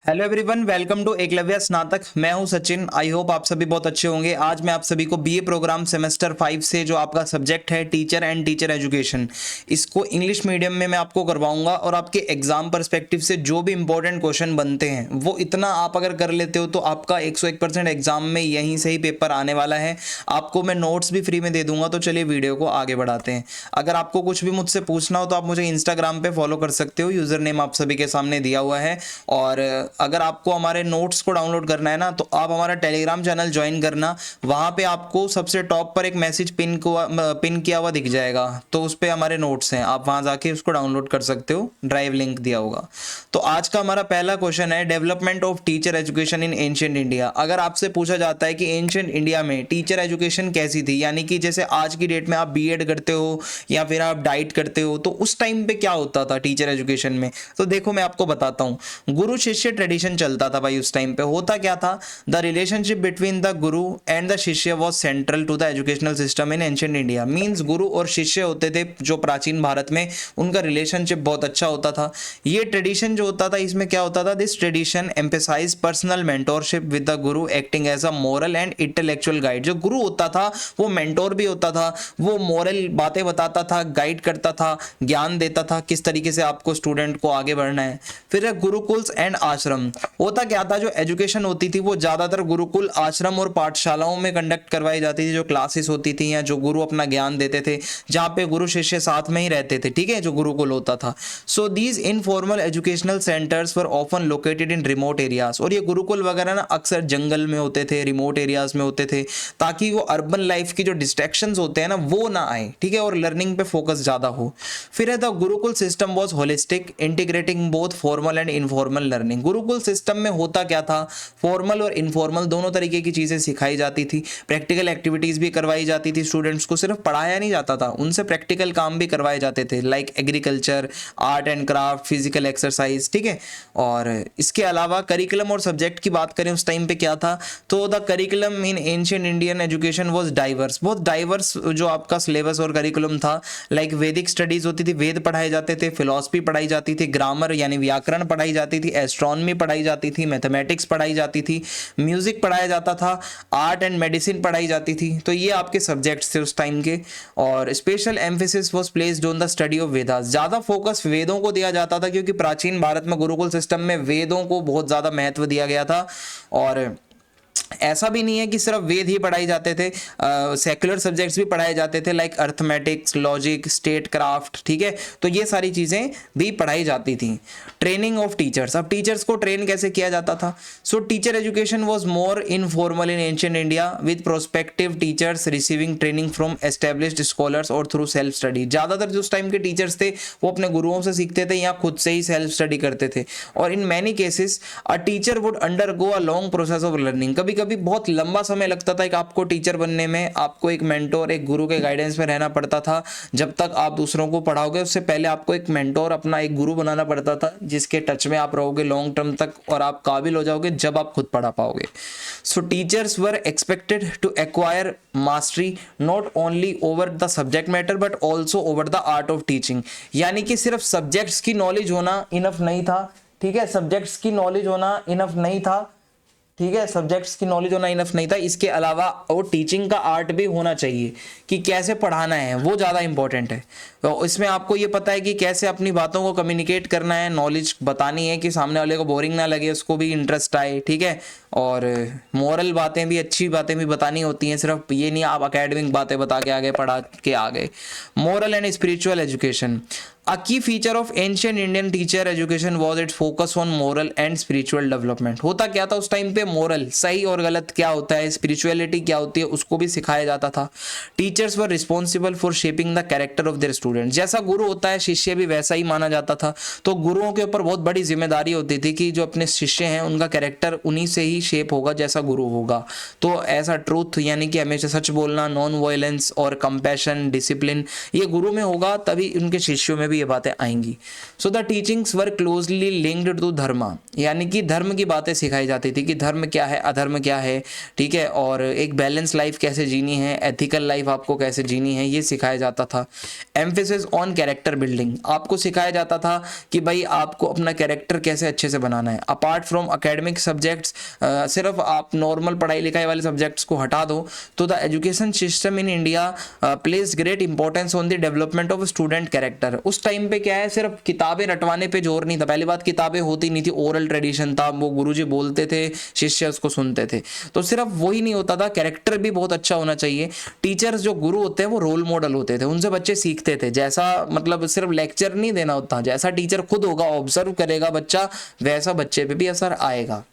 Hello everyone, welcome to Eklavya Snatak. मैं हूं Sachin. I hope आप सभी बहुत अच्छे होंगे। आज मैं आप सभी को बीए प्रोग्राम सेमेस्टर 5 से जो आपका सब्जेक्ट है टीचर एंड टीचर एजुकेशन, इसको इंग्लिश मीडियम में मैं आपको करवाऊंगा। और आपके एग्जाम पर्सपेक्टिव से जो भी इंपॉर्टेंट क्वेश्चन बनते हैं वो इतना आप अगर कर लेते हो तो आपका 101% एग्जाम में यहीं से ही पेपर आने वाला है। आपको मैं नोट्स भी फ्री में दे दूंगा। तो चलिए वीडियो को आगे बढ़ाते हैं। अगर आपको कुछ भी मुझसे पूछना हो तो आप मुझे इंस्टाग्राम पे फॉलो कर सकते हो। यूजर नेम आप सभी के सामने दिया हुआ है। और अगर आपको हमारे नोट्स को डाउनलोड करना है ना, तो आप हमारा टेलीग्राम चैनल ज्वाइन करना। वहाँ पे आपको सबसे टॉप पर एक मैसेज पिन किया हुआ दिख जाएगा, तो उस पर हमारे नोट्स हैं। आप वहाँ जाके उसको डाउनलोड कर सकते हो, ड्राइव लिंक दिया होगा। तो आज का हमारा पहला क्वेश्चन है development of teacher education in ancient India. अगर आपसे पूछा जाता है कि एंशिएंट इंडिया में टीचर एजुकेशन कैसी थी, यानी कि जैसे आज की डेट में आप बीएड करते हो या फिर आप डाइट करते हो, तो उस टाइम पे क्या होता था टीचर एजुकेशन में। तो देखो मैं आपको बताता हूँ। गुरु शिष्य ट्रेडिशन चलता था भाई। उस टाइम पे होता क्या था, the relationship between the guru and the shishya was central to the educational system in ancient India. Means guru और शिष्य होते थे जो प्राचीन भारत में, उनका रिलेशनशिप बहुत अच्छा होता था। ये ट्रेडिशन जो होता था, इसमें क्या होता था, this tradition emphasise personal mentorship with the guru acting as a moral and intellectual guide. जो गुरु होता था वो मेंटोर भी होता था, वो मोरल बातें बताता था, गाइड करता था, ज्ञान देता था किस तरीके से आपको स्टूडेंट को आगे बढ़ना है। फिर गुरुकुल्स एंड आश्रम। होता क्या था, जो एजुकेशन होती थी वो ज्यादातर गुरुकुल, आश्रम और पाठशालाओं में कंडक्ट करवाई जाती थी। जो क्लासेस होती थी या जो गुरु अपना ज्ञान देते थे, जहाँ पे गुरु शिष्य साथ में ही रहते थे, ठीक है, जो गुरुकुल होता था। So these informal educational centres were often located in remote areas. और ये गुरुकुल वगैरह ना अक्सर जंगल में होते थे, रिमोट एरियाज में होते थे, ताकि वो अर्बन लाइफ की जो डिस्ट्रैक्शंस होते हैं ना वो ना आए, ठीक है, और लर्निंग पे फोकस ज्यादा हो। फिर है the Gurukul system was holistic integrating both formal and informal learning. Gurukul system में होता क्या था, फॉर्मल और इनफॉर्मल दोनों तरीके की चीजें सिखाई जाती थी। प्रैक्टिकल एक्टिविटीज भी करवाई जाती थी। स्टूडेंट्स को सिर्फ पढ़ाया नहीं जाता था, उनसे प्रैक्टिकल काम भी करवाए जाते थे, like agriculture, art and craft, physical exercise, ठीक है। और इसके अलावा करिकुलम और सब्जेक्ट की बात करें उस टाइम पे क्या था, तो the curriculum in ancient Indian education was diverse. बहुत डाइवर्स जो आपका सिलेबस और करिकुलम था, लाइक वैदिक स्टडीज होती थी, वेद पढ़ाए जाते थे, फिलॉसफी पढ़ाई जाती थी, ग्रामर यानी व्याकरण पढ़ाई जाती थी, एस्ट्रोनॉमी पढ़ाई जाती थी, मैथमेटिक्स पढ़ाई जाती थी, म्यूजिक पढ़ाया जाता था, आर्ट एंड मेडिसिन पढ़ाई जाती थी। तो ये आपके सब्जेक्ट्स थे उस टाइम के। और special emphasis was placed on the study of Vedas. ज्यादा फोकस वेदों को दिया जाता था, क्योंकि प्राचीन भारत में गुरुकुल सिस्टम में वेदों को बहुत ज्यादा महत्व दिया गया था। और ऐसा भी नहीं है कि सिर्फ वेद ही पढ़ाई जाते थे, सेकुलर सब्जेक्ट्स भी पढ़ाए जाते थे, like arithmetics, logic, state craft, ठीक है। तो ये सारी चीज़ें भी पढ़ाई जाती थी। Training of teachers. अब टीचर्स को ट्रेन कैसे किया जाता था, सो teacher education was more informal in ancient India with prospective teachers receiving training from established scholars और थ्रू सेल्फ स्टडी। ज़्यादातर जो उस टाइम के टीचर्स थे वो अपने गुरुओं से सीखते थे या खुद से ही सेल्फ स्टडी करते थे। और in many cases a teacher would undergo a long process of learning. कभी कभी बहुत लंबा समय लगता था कि आपको टीचर बनने में, आपको एक मेंटोर, एक गुरु के गाइडेंस में रहना पड़ता था। जब तक आप दूसरों को पढ़ाओगे उससे पहले आपको एक मेंटोर, अपना एक गुरु बनाना पड़ता था, जिसके टच में आप रहोगे लॉन्ग टर्म तक, और आप काबिल हो जाओगे जब आप खुद पढ़ा पाओगे। So teachers were expected to acquire mastery not only over the subject matter but also over the art of teaching. यानी कि सिर्फ सब्जेक्ट्स की नॉलेज होना इनफ नहीं था, ठीक है, सब्जेक्ट्स की नॉलेज होना इनफ नहीं था, ठीक है, सब्जेक्ट्स की नॉलेज होना इनफ नहीं था, इसके अलावा वो टीचिंग का आर्ट भी होना चाहिए कि कैसे पढ़ाना है, वो ज़्यादा इंपॉर्टेंट है। तो इसमें आपको ये पता है कि कैसे अपनी बातों को कम्युनिकेट करना है, नॉलेज बतानी है कि सामने वाले को बोरिंग ना लगे, उसको भी इंटरेस्ट आए, ठीक है। और मोरल बातें भी, अच्छी बातें भी बतानी होती हैं, सिर्फ ये नहीं आप अकेडमिक बातें बता के आगे पढ़ा के आ गए। Moral and spiritual education. A key feature of ancient Indian teacher education was its focus on moral and spiritual development। होता क्या था उस टाइम पे, मोरल, सही और गलत क्या होता है, स्पिरिचुअलिटी क्या होती है, उसको भी सिखाया जाता था। Teachers were responsible for shaping the character of their student. जैसा गुरु होता है शिष्य भी वैसा ही माना जाता था। तो गुरुओं के ऊपर बहुत बड़ी जिम्मेदारी होती थी कि जो अपने शिष्य हैं उनका कैरेक्टर उन्हीं से ही शेप होगा जैसा गुरु होगा। तो ऐसा ट्रूथ यानी कि हमेशा सच बोलना, नॉन वायलेंस और कंपैशन, डिसिप्लिन, ये गुरु में होगा तभी उनके शिष्यों में भी भी ये बातें आएंगी। So the teachings were closely linked to dharma, यानी कि धर्म की बातें सिखाई जाती थी कि धर्म क्या है, अधर्म क्या है, ठीक है, और एक बैलेंस लाइफ कैसे जीनी है, एथिकल लाइफ आपको कैसे जीनी है, ये सिखाया जाता था। एम्फेसिस ऑन कैरेक्टर बिल्डिंग, आपको सिखाया जाता था कि भाई आपको अपना कैरेक्टर कैसे अच्छे से बनाना है। अपार्ट फ्रॉम एकेडमिक सब्जेक्ट्स, सिर्फ आप नॉर्मल पढ़ाई लिखाई वाले सब्जेक्ट्स को हटा दो तो the education system in India place great importance on the development of student character. उस टाइम पे क्या है, सिर्फ किताबें रटवाने पे जोर नहीं था। पहली बात, किताबें होती नहीं थी, ओरल ट्रेडिशन था, वो गुरुजी बोलते थे, शिष्य उसको सुनते थे। तो सिर्फ वही नहीं होता था, कैरेक्टर भी बहुत अच्छा होना चाहिए। टीचर्स जो गुरु होते हैं वो रोल मॉडल होते थे, उनसे बच्चे सीखते थे। जैसा मतलब सिर्फ लेक्चर नहीं देना होता, जैसा टीचर खुद होगा, ऑब्जर्व करेगा बच्चा, वैसा बच्चे पे भी असर आएगा।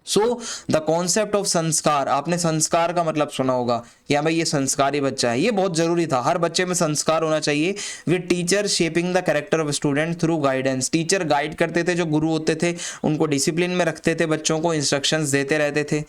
सो द कॉन्सेप्ट ऑफ संस्कार, आपने संस्कार का मतलब सुना होगा, या भाई ये संस्कारी बच्चा है, ये बहुत जरूरी था। हर बच्चे में संस्कार होना चाहिए। With teacher shaping the character of student through guidance, teacher guide करते थे, जो गुरु होते थे उनको डिसिप्लिन में रखते थे, बच्चों को इंस्ट्रक्शंस देते रहते थे।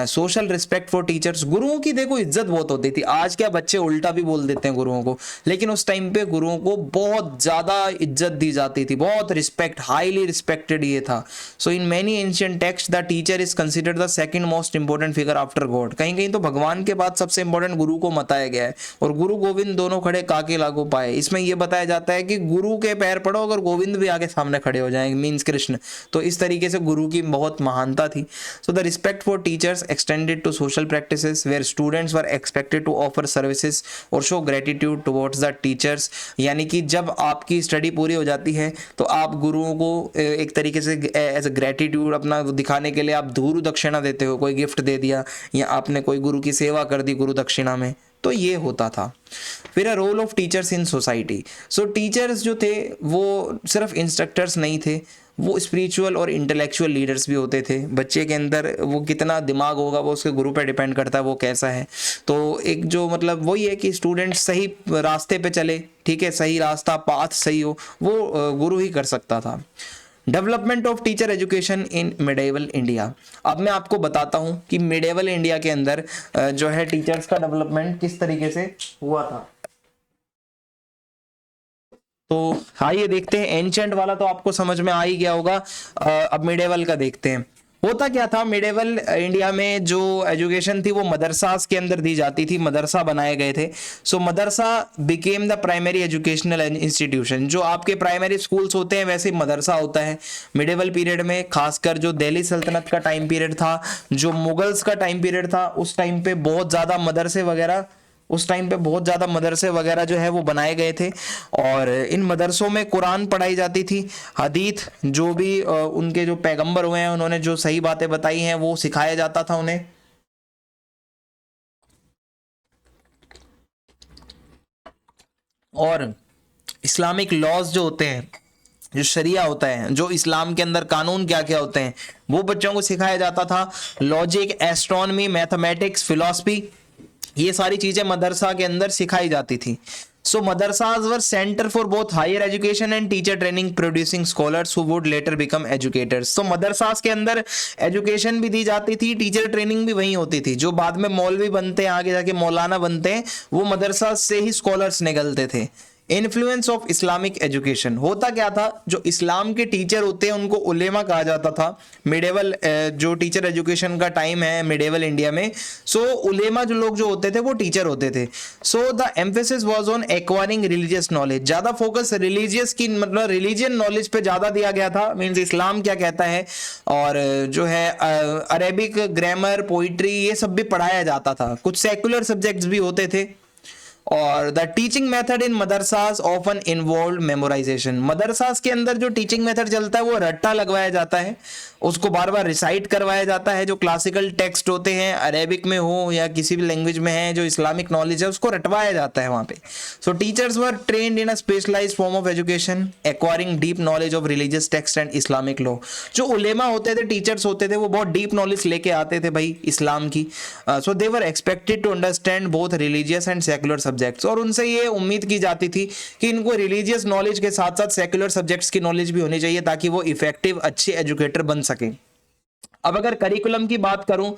सोशल रिस्पेक्ट फॉर टीचर्स, गुरुओं की देखो इज्जत बहुत होती थी। आज क्या बच्चे उल्टा भी बोल देते हैं गुरुओं को, लेकिन उस टाइम पे गुरुओं को बहुत ज्यादा इज्जत दी जाती थी, बहुत रिस्पेक्ट, हाईली रिस्पेक्टेड ये था। So in many ancient text the teacher is considered the second most important figure after God. कहीं कहीं तो भगवान के बाद सबसे इंपॉर्टेंट गुरु को बताया गया है। और गुरु गोविंद दोनों खड़े काके लागू पाए, इसमें यह बताया जाता है कि गुरु के पैर पड़ो अगर गोविंद भी आगे सामने खड़े हो जाएंगे, मींस कृष्ण। तो इस तरीके से गुरु की बहुत महानता थी। So the respect for teachers extended to social practices where students were expected to offer services और show gratitude towards the teachers. यानी कि जब आपकी स्टडी पूरी हो जाती है तो आप गुरुओं को एक तरीके से एज अ ग्रेटिट्यूड अपना दिखाने के लिए आप गुरु दक्षिणा देते हो, कोई गिफ्ट दे दिया या आपने कोई गुरु की सेवा कर दी गुरु दक्षिणा में, तो ये होता था। फिर role of teachers in society. So teachers जो थे वो सिर्फ इंस्ट्रक्टर्स नहीं थे, वो स्पिरिचुअल और इंटेलेक्चुअल लीडर्स भी होते थे। बच्चे के अंदर वो कितना दिमाग होगा वो उसके गुरु पे डिपेंड करता है, वो कैसा है। तो एक जो मतलब वही है कि स्टूडेंट सही रास्ते पे चले, ठीक है, सही रास्ता पाथ सही हो, वो गुरु ही कर सकता था। Development of teacher education in medieval India. अब मैं आपको बताता हूं कि मिडेवल इंडिया के अंदर जो है टीचर्स का डेवलपमेंट किस तरीके से हुआ था। तो आइए देखते हैं। एंशिएंट वाला तो आपको समझ में आ ही गया होगा, अब मिडेवल का देखते हैं। होता क्या था, मिडेवल इंडिया में जो एजुकेशन थी वो मदरसास के अंदर दी जाती थी, मदरसा बनाए गए थे। So madrasa became the primary educational institution. जो आपके प्राइमरी स्कूल्स होते हैं वैसे मदरसा होता है मिडेवल पीरियड में। खासकर जो दिल्ली सल्तनत का टाइम पीरियड था, जो मुगल्स का टाइम पीरियड था, उस टाइम पे बहुत ज़्यादा मदरसे वगैरह जो है वो बनाए गए थे। और इन मदरसों में कुरान पढ़ाई जाती थी, हदीथ, जो भी उनके जो पैगंबर हुए हैं उन्होंने जो सही बातें बताई हैं वो सिखाया जाता था उन्हें। और इस्लामिक लॉज जो होते हैं, जो शरिया होता है, जो इस्लाम के अंदर कानून क्या क्या होते हैं, वो बच्चों को सिखाया जाता था। लॉजिक, एस्ट्रोनॉमी, मैथमेटिक्स, फिलॉसफी, ये सारी चीजें मदरसा के अंदर सिखाई जाती थी। So madrasas were centre for both higher education and teacher training, producing scholars who would later become educators. तो मदरसाज के अंदर एजुकेशन भी दी जाती थी, टीचर ट्रेनिंग भी वहीं होती थी। जो बाद में मौलवी बनते हैं, आगे जाके मौलाना बनते हैं, वो मदरसा से ही स्कॉलर्स निकलते थे। Influence of Islamic education. होता क्या था, जो इस्लाम के टीचर होते हैं उनको उलेमा कहा जाता था। मिडेवल जो टीचर एजुकेशन का टाइम है मिडेवल इंडिया में, सो उलेमा जो लोग जो होते थे वो टीचर होते थे। So the emphasis was on acquiring religious knowledge. ज्यादा फोकस रिलीजियस की मतलब रिलीजियन नॉलेज पे ज्यादा दिया गया था, मींस इस्लाम क्या कहता है, और जो है अरेबिक ग्रामर, पोइट्री, ये सब भी पढ़ाया जाता था। कुछ सेकुलर सब्जेक्ट्स भी होते थे। और the teaching method in madrasas often involve memorisation. Madrasas के अंदर जो टीचिंग मेथड चलता है वो रट्टा लगवाया जाता है, उसको बार बार रिसाइट करवाया जाता है। जो क्लासिकल टेक्स्ट होते हैं, अरेबिक में हो या किसी भी लैंग्वेज में है, जो इस्लामिक नॉलेज है उसको रटवाया जाता है वहाँ पे। So teachers were trained in a specialized form of education, acquiring deep knowledge of religious text and Islamic law. जो उलेमा होते थे, टीचर्स होते थे, वो बहुत डीप नॉलेज लेके आते थे भाई इस्लाम की। So they were expected to understand both religious and secular subjects. और उनसे ये उम्मीद की जाती थी कि इनको रिलीजियस नॉलेज के साथ साथ सेकुलर सब्जेक्ट्स की नॉलेज भी होनी चाहिए, ताकि वो इफेक्टिव अच्छे एजुकेटर बन सके। अब अगर करिकुलम की बात करूं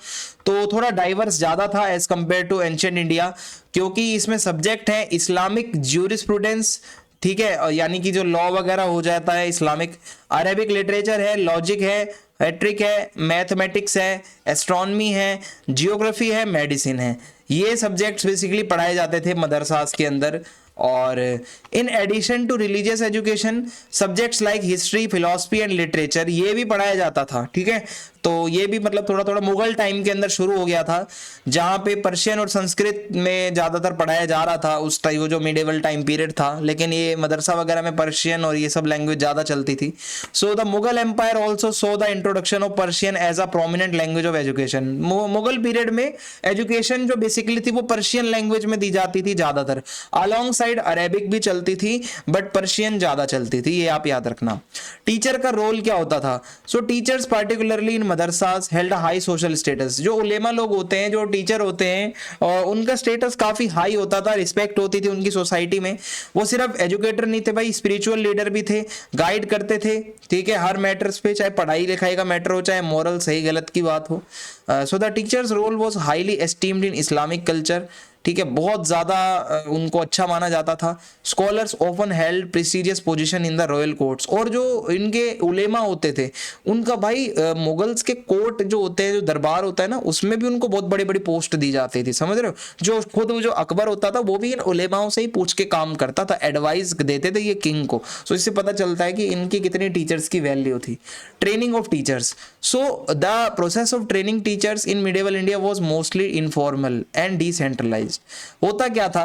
तो थोड़ा डाइवर्स ज्यादा था as compared to ancient India, क्योंकि इसमें सब्जेक्ट है इस्लामिक ज्यूरिस्प्रूडेंस, ठीक है, यानी कि जो लॉ वगैरह हो जाता है इस्लामिक। अरेबिक लिटरेचर है, लॉजिक है, हैट्रिक है, मैथमेटिक्स है, एस्ट्रोनॉमी है, जियोग्राफी है, मेडिसिन है। ये सब्जेक्ट्स बेसिकली पढ़ाए जाते थे मदरसास के अंदर। और in addition to religious education subjects like history, philosophy and literature ये भी पढ़ाया जाता था। ठीक है, तो ये भी मतलब थोड़ा थोड़ा मुगल टाइम के अंदर शुरू हो गया था, जहाँ पे पर्शियन और संस्कृत में ज़्यादातर पढ़ाया जा रहा था उस टाइम, वो जो मिडेवल टाइम पीरियड था। लेकिन ये मदरसा वगैरह में पर्शियन और ये सब लैंग्वेज ज़्यादा चलती थी। So the Mughal empire also so the introduction of Persian as a prominent language of education. Mughal period में एजुकेशन जो बेसिकली थी वो पर्शियन लैंग्वेज में दी जाती थी ज़्यादातर। अलॉन्ग साइड अरेबिक भी चलती थी, बट पर्शियन ज़्यादा चलती थी, ये आप याद रखना। टीचर का रोल क्या होता था? सो टीचर्स पार्टिकुलरली इन मदरसास हेल्ड हाई सोशल स्टेटस। जो उलेमा लोग होते हैं, जो टीचर होते हैं, और उनका स्टेटस काफ़ी हाई होता था, रिस्पेक्ट होती थी उनकी सोसाइटी में। वो सिर्फ एजुकेटर नहीं थे भाई, स्पिरिचुअल लीडर भी थे, गाइड करते थे। ठीक है, हर मैटर्स पे, चाहे पढ़ाई लिखाई का मैटर हो, चाहे मोरल सही गलत की बात हो। So the teachers role was highly esteemed in Islamic culture. ठीक है, बहुत ज़्यादा उनको अच्छा माना जाता था। Scholars often held prestigious position in the royal courts. और जो इनके उलेमा होते थे उनका भाई मुगल्स के कोर्ट जो होते हैं, जो दरबार होता है ना, उसमें भी उनको बहुत बड़ी बड़ी पोस्ट दी जाती थी, समझ रहे हो। जो खुद जो अकबर होता था वो भी इन उलेमाओं से ही पूछ के काम करता था, एडवाइस देते थे ये किंग को। सो इससे पता चलता है कि इनकी कितनी टीचर्स की वैल्यू थी। Training of teachers. So the process of training teachers in medieval India was mostly informal and decentralized. होता क्या था,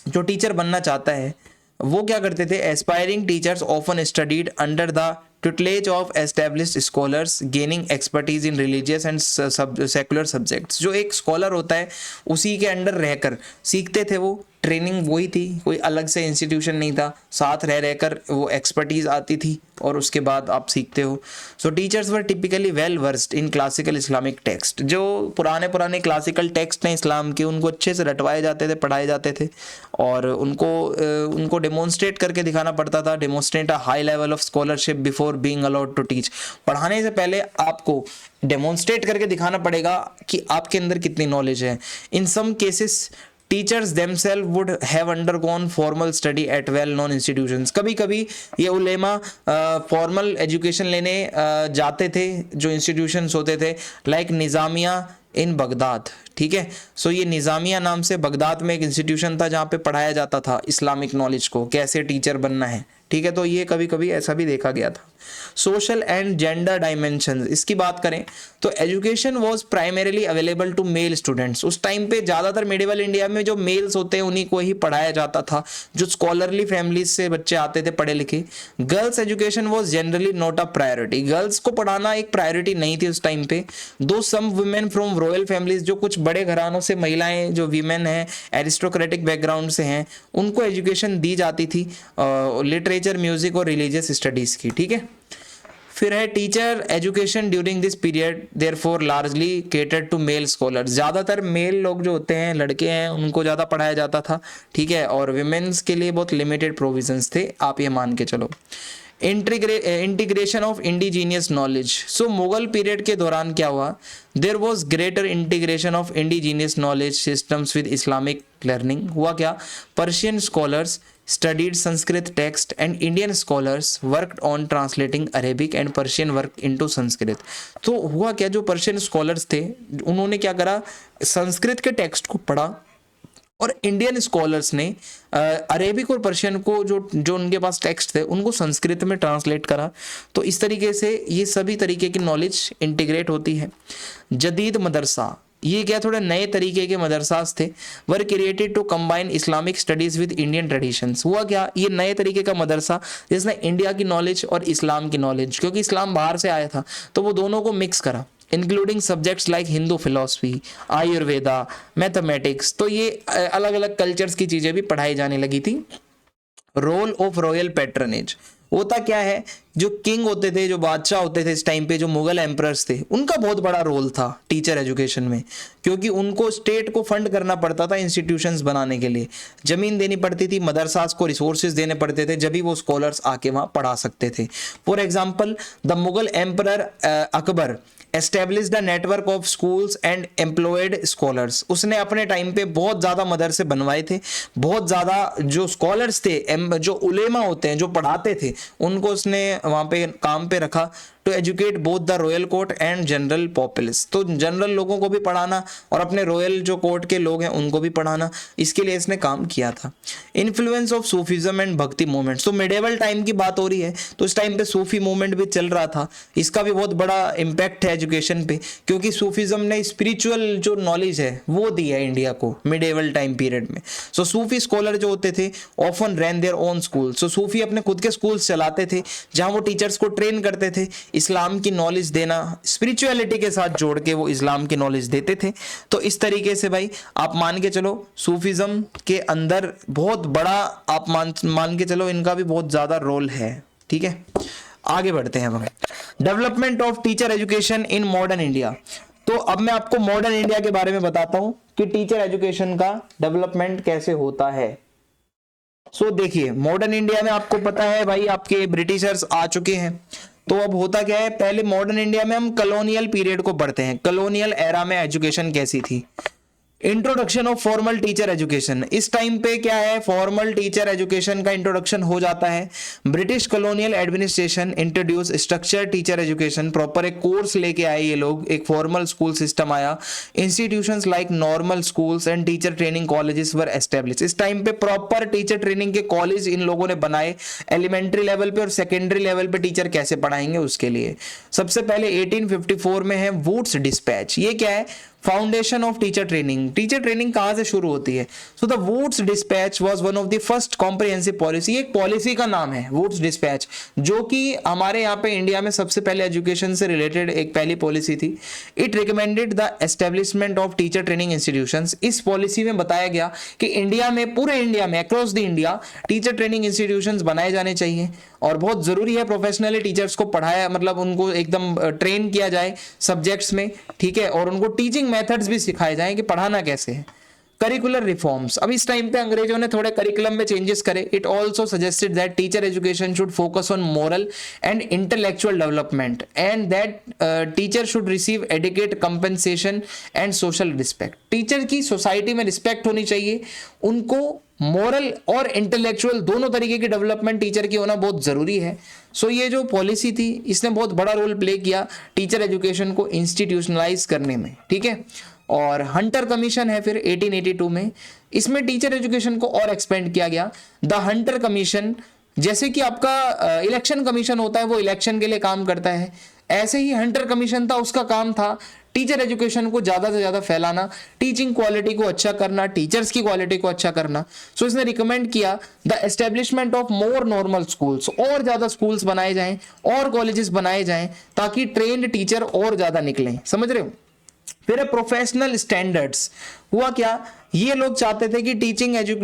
जो टीचर बनना चाहता है वो क्या करते थे? Aspiring teachers often studied under the tutelage of established scholars gaining expertise in religious and secular subjects। जो एक स्कॉलर होता है उसी के अंडर रहकर सीखते थे वो। ट्रेनिंग वही थी, कोई अलग से इंस्टीट्यूशन नहीं था, साथ रह रहकर वो एक्सपर्टीज आती थी और उसके बाद आप सीखते हो। सो teachers were typically well versed in classical Islamic text. जो पुराने पुराने क्लासिकल टेक्स्ट हैं इस्लाम के, उनको अच्छे से रटवाए जाते थे, पढ़ाए जाते थे, और उनको डेमोन्स्ट्रेट करके दिखाना पड़ता था। Demonstrate a high level of scholarship before being allowed to teach. पढ़ाने से पहले आपको डेमोन्स्ट्रेट करके दिखाना पड़ेगा कि आपके अंदर कितनी नॉलेज है। In some cases teachers themselves would have undergone formal study at well known institutions। कभी कभी ये उलेमा फॉर्मल एजुकेशन लेने जाते थे, जो इंस्टीट्यूशंस होते थे, लाइक निज़ामिया इन बगदाद। ठीक है, सो ये निज़ामिया नाम से बगदाद में एक इंस्टीट्यूशन था जहाँ पे पढ़ाया जाता था इस्लामिक नॉलेज को, कैसे टीचर बनना है। ठीक है, तो ये कभी कभी ऐसा भी देखा गया था। सोशल एंड जेंडर डायमेंशंस, इसकी बात करें तो education was primarily available to male students. उस टाइम पे ज़्यादातर मिडिवल इंडिया में जो मेल्स होते हैं उन्हीं को ही पढ़ाया जाता था, जो स्कॉलरली फैमिलीज से बच्चे आते थे पढ़े लिखे। Girls education was generally not a priority. Girls को पढ़ाना एक प्रायोरिटी नहीं थी उस टाइम पे। Though some women from royal families, जो कुछ बड़े घरानों से महिलाएं, जो वीमेन हैं, एरिस्टोक्रेटिक बैकग्राउंड से हैं, उनको एजुकेशन दी जाती थी, लिटरेचर, म्यूजिक और रिलीजियस स्टडीज़ की। ठीक है, फिर है teacher education during this period therefore largely catered to male scholars. ज़्यादातर मेल लोग जो होते हैं, लड़के हैं, उनको ज़्यादा पढ़ाया जाता था। ठीक है, और विमेंस के लिए बहुत लिमिटेड प्रोविजंस थे, आप ये मान के चलो। Integration of indigenous knowledge. So Mughal period के दौरान क्या हुआ? There was greater integration of indigenous knowledge systems with Islamic learning. हुआ क्या? Persian scholars studied Sanskrit text and Indian scholars worked on translating Arabic and Persian work into Sanskrit। तो हुआ क्या, जो पर्शियन स्कॉलर्स थे उन्होंने क्या करा, संस्कृत के टेक्स्ट को पढ़ा, और इंडियन स्कॉलर्स ने अरेबिक और पर्शियन को जो उनके पास टेक्स्ट थे उनको संस्कृत में ट्रांसलेट करा। तो इस तरीके से ये सभी तरीके की नॉलेज इंटीग्रेट होती है। जदीद मदरसा, ये क्या थोड़े नए तरीके के मदरसास थे। Were created to combine Islamic studies with Indian traditions. हुआ क्या, ये नए तरीके का मदरसा जिसने इंडिया की नॉलेज और इस्लाम की नॉलेज, क्योंकि इस्लाम बाहर से आया था, तो वो दोनों को मिक्स करा, including subjects like Hindu philosophy, Ayurveda, mathematics. तो ये अलग अलग कल्चर्स की चीज़ें भी पढ़ाई जाने लगी थी। Role of royal patronage. होता क्या है, जो किंग होते थे, जो बादशाह होते थे इस टाइम पे, जो मुगल एम्परर्स थे, उनका बहुत बड़ा रोल था टीचर एजुकेशन में, क्योंकि उनको स्टेट को फंड करना पड़ता था इंस्टीट्यूशंस बनाने के लिए, जमीन देनी पड़ती थी, मदरसास को रिसोर्सेज देने पड़ते थे, जब भी वो स्कॉलर्स आके वहाँ पढ़ा सकते थे। For example the Mughal emperor Akbar established a network of schools and employed scholars. उसने अपने टाइम पे बहुत ज़्यादा मदरसे बनवाए थे, बहुत ज़्यादा जो स्कॉलर्स थे, जो उलेमा होते हैं, जो पढ़ाते थे, उनको उसने वहाँ पे काम पे रखा to educate both the royal court and general populace. तो जनरल लोगों को भी पढ़ाना और अपने रॉयल जो कोर्ट के लोग हैं उनको भी पढ़ाना, इसके लिए इसने काम किया था। इन्फ्लुएंस ऑफ सूफीज्म एंड भक्ति मूवमेंट्स, तो मिडेवल टाइम की बात हो रही है, तो इस टाइम पे सूफी मूवमेंट भी चल रहा था, इसका भी बहुत बड़ा इम्पैक्ट है एजुकेशन पे, क्योंकि सूफीज्म ने स्पिरिचुअल जो नॉलेज है वो दी है इंडिया को मिडेवल टाइम पीरियड में। सो सूफी स्कॉलर जो होते थे often ran their own school, so सूफी अपने खुद के स्कूल्स चलाते थे जहां वो टीचर्स को ट्रेन करते थे, इस्लाम की नॉलेज देना, स्पिरिचुअलिटी के साथ जोड़ के वो इस्लाम की नॉलेज देते थे। तो इस तरीके से भाई आप मान के चलो सूफीज्म के अंदर बहुत बड़ा, आप मान के चलो इनका भी बहुत ज्यादा रोल है। ठीक है, आगे बढ़ते हैं हम। Development of teacher education in modern India. तो अब मैं आपको मॉडर्न इंडिया के बारे में बताता हूं कि टीचर एजुकेशन का डेवलपमेंट कैसे होता है। सो देखिए, मॉडर्न इंडिया में आपको पता है भाई आपके ब्रिटिशर्स आ चुके हैं। तो अब होता क्या है, पहले मॉडर्न इंडिया में हम कॉलोनियल पीरियड को पढ़ते हैं। कॉलोनियल एरा में एजुकेशन कैसी थी। Introduction of formal teacher education, इस टाइम पे क्या है, फॉर्मल टीचर एजुकेशन का इंट्रोडक्शन हो जाता है। British colonial administration introduce structure teacher education, proper एक कोर्स लेके आए ये लोग, एक फॉर्मल स्कूल सिस्टम आया। Institutions like normal schools and teacher training colleges were establish, इस टाइम पे प्रॉपर टीचर ट्रेनिंग के कॉलेज इन लोगों ने बनाए, एलिमेंट्री लेवल पे और सेकेंडरी लेवल पे टीचर कैसे पढ़ाएंगे उसके लिए। सबसे पहले 1854 में है वुड्स डिस्पैच, ये क्या है, foundation of teacher training. Teacher training कहां से शुरू होती है, so the Wood's dispatch was one of the first comprehensive policy, एक पॉलिसी का नाम है वुड्स डिस्पैच, जो कि हमारे यहाँ पे इंडिया में सबसे पहले एजुकेशन से रिलेटेड एक पहली पॉलिसी थी। It recommended the establishment of teacher training institutions, इस पॉलिसी में बताया गया कि इंडिया में, पूरे इंडिया में, across the India teacher training institutions बनाए जाने चाहिए और बहुत जरूरी है प्रोफेशनली टीचर्स को पढ़ाया, मतलब उनको एकदम ट्रेन किया जाए सब्जेक्ट्स में। ठीक है, और उनको टीचिंग मेथड्स भी सिखाए जाएं कि पढ़ाना कैसे है। करिकुलर रिफॉर्म्स, अब इस टाइम पे अंग्रेजों ने थोड़े करिकुलम में चेंजेस करे। It also suggested that teacher education should focus on moral and intellectual development and that teacher should receive adequate compensation and social respect. Teacher की सोसाइटी में रिस्पेक्ट होनी चाहिए, उनको मोरल और इंटेलेक्चुअल दोनों तरीके की डेवलपमेंट टीचर की होना बहुत जरूरी है। सो ये जो पॉलिसी थी इसने बहुत बड़ा रोल प्ले किया टीचर एजुकेशन को इंस्टीट्यूशनलाइज करने में। ठीक है, और हंटर कमीशन है फिर 1882 में, इसमें टीचर एजुकेशन को और एक्सपेंड किया गया। द हंटर कमीशन, जैसे कि आपका इलेक्शन कमीशन होता है वो इलेक्शन के लिए काम करता है, ऐसे ही हंटर कमीशन था, उसका काम था टीचर एजुकेशन को ज्यादा से ज्यादा फैलाना, टीचिंग क्वालिटी को अच्छा करना, टीचर्स की क्वालिटी को अच्छा करना। सो इसने रिकमेंड किया the establishment of more normal schools, और ज्यादा स्कूल्स बनाए जाएं और कॉलेजेस बनाए जाएं ताकि ट्रेन्ड टीचर और ज्यादा निकलें। समझ रहे हो। फिर प्रोफेशनल स्टैंडर्ड्स, हुआ क्या, ये लोग चाहते थे कि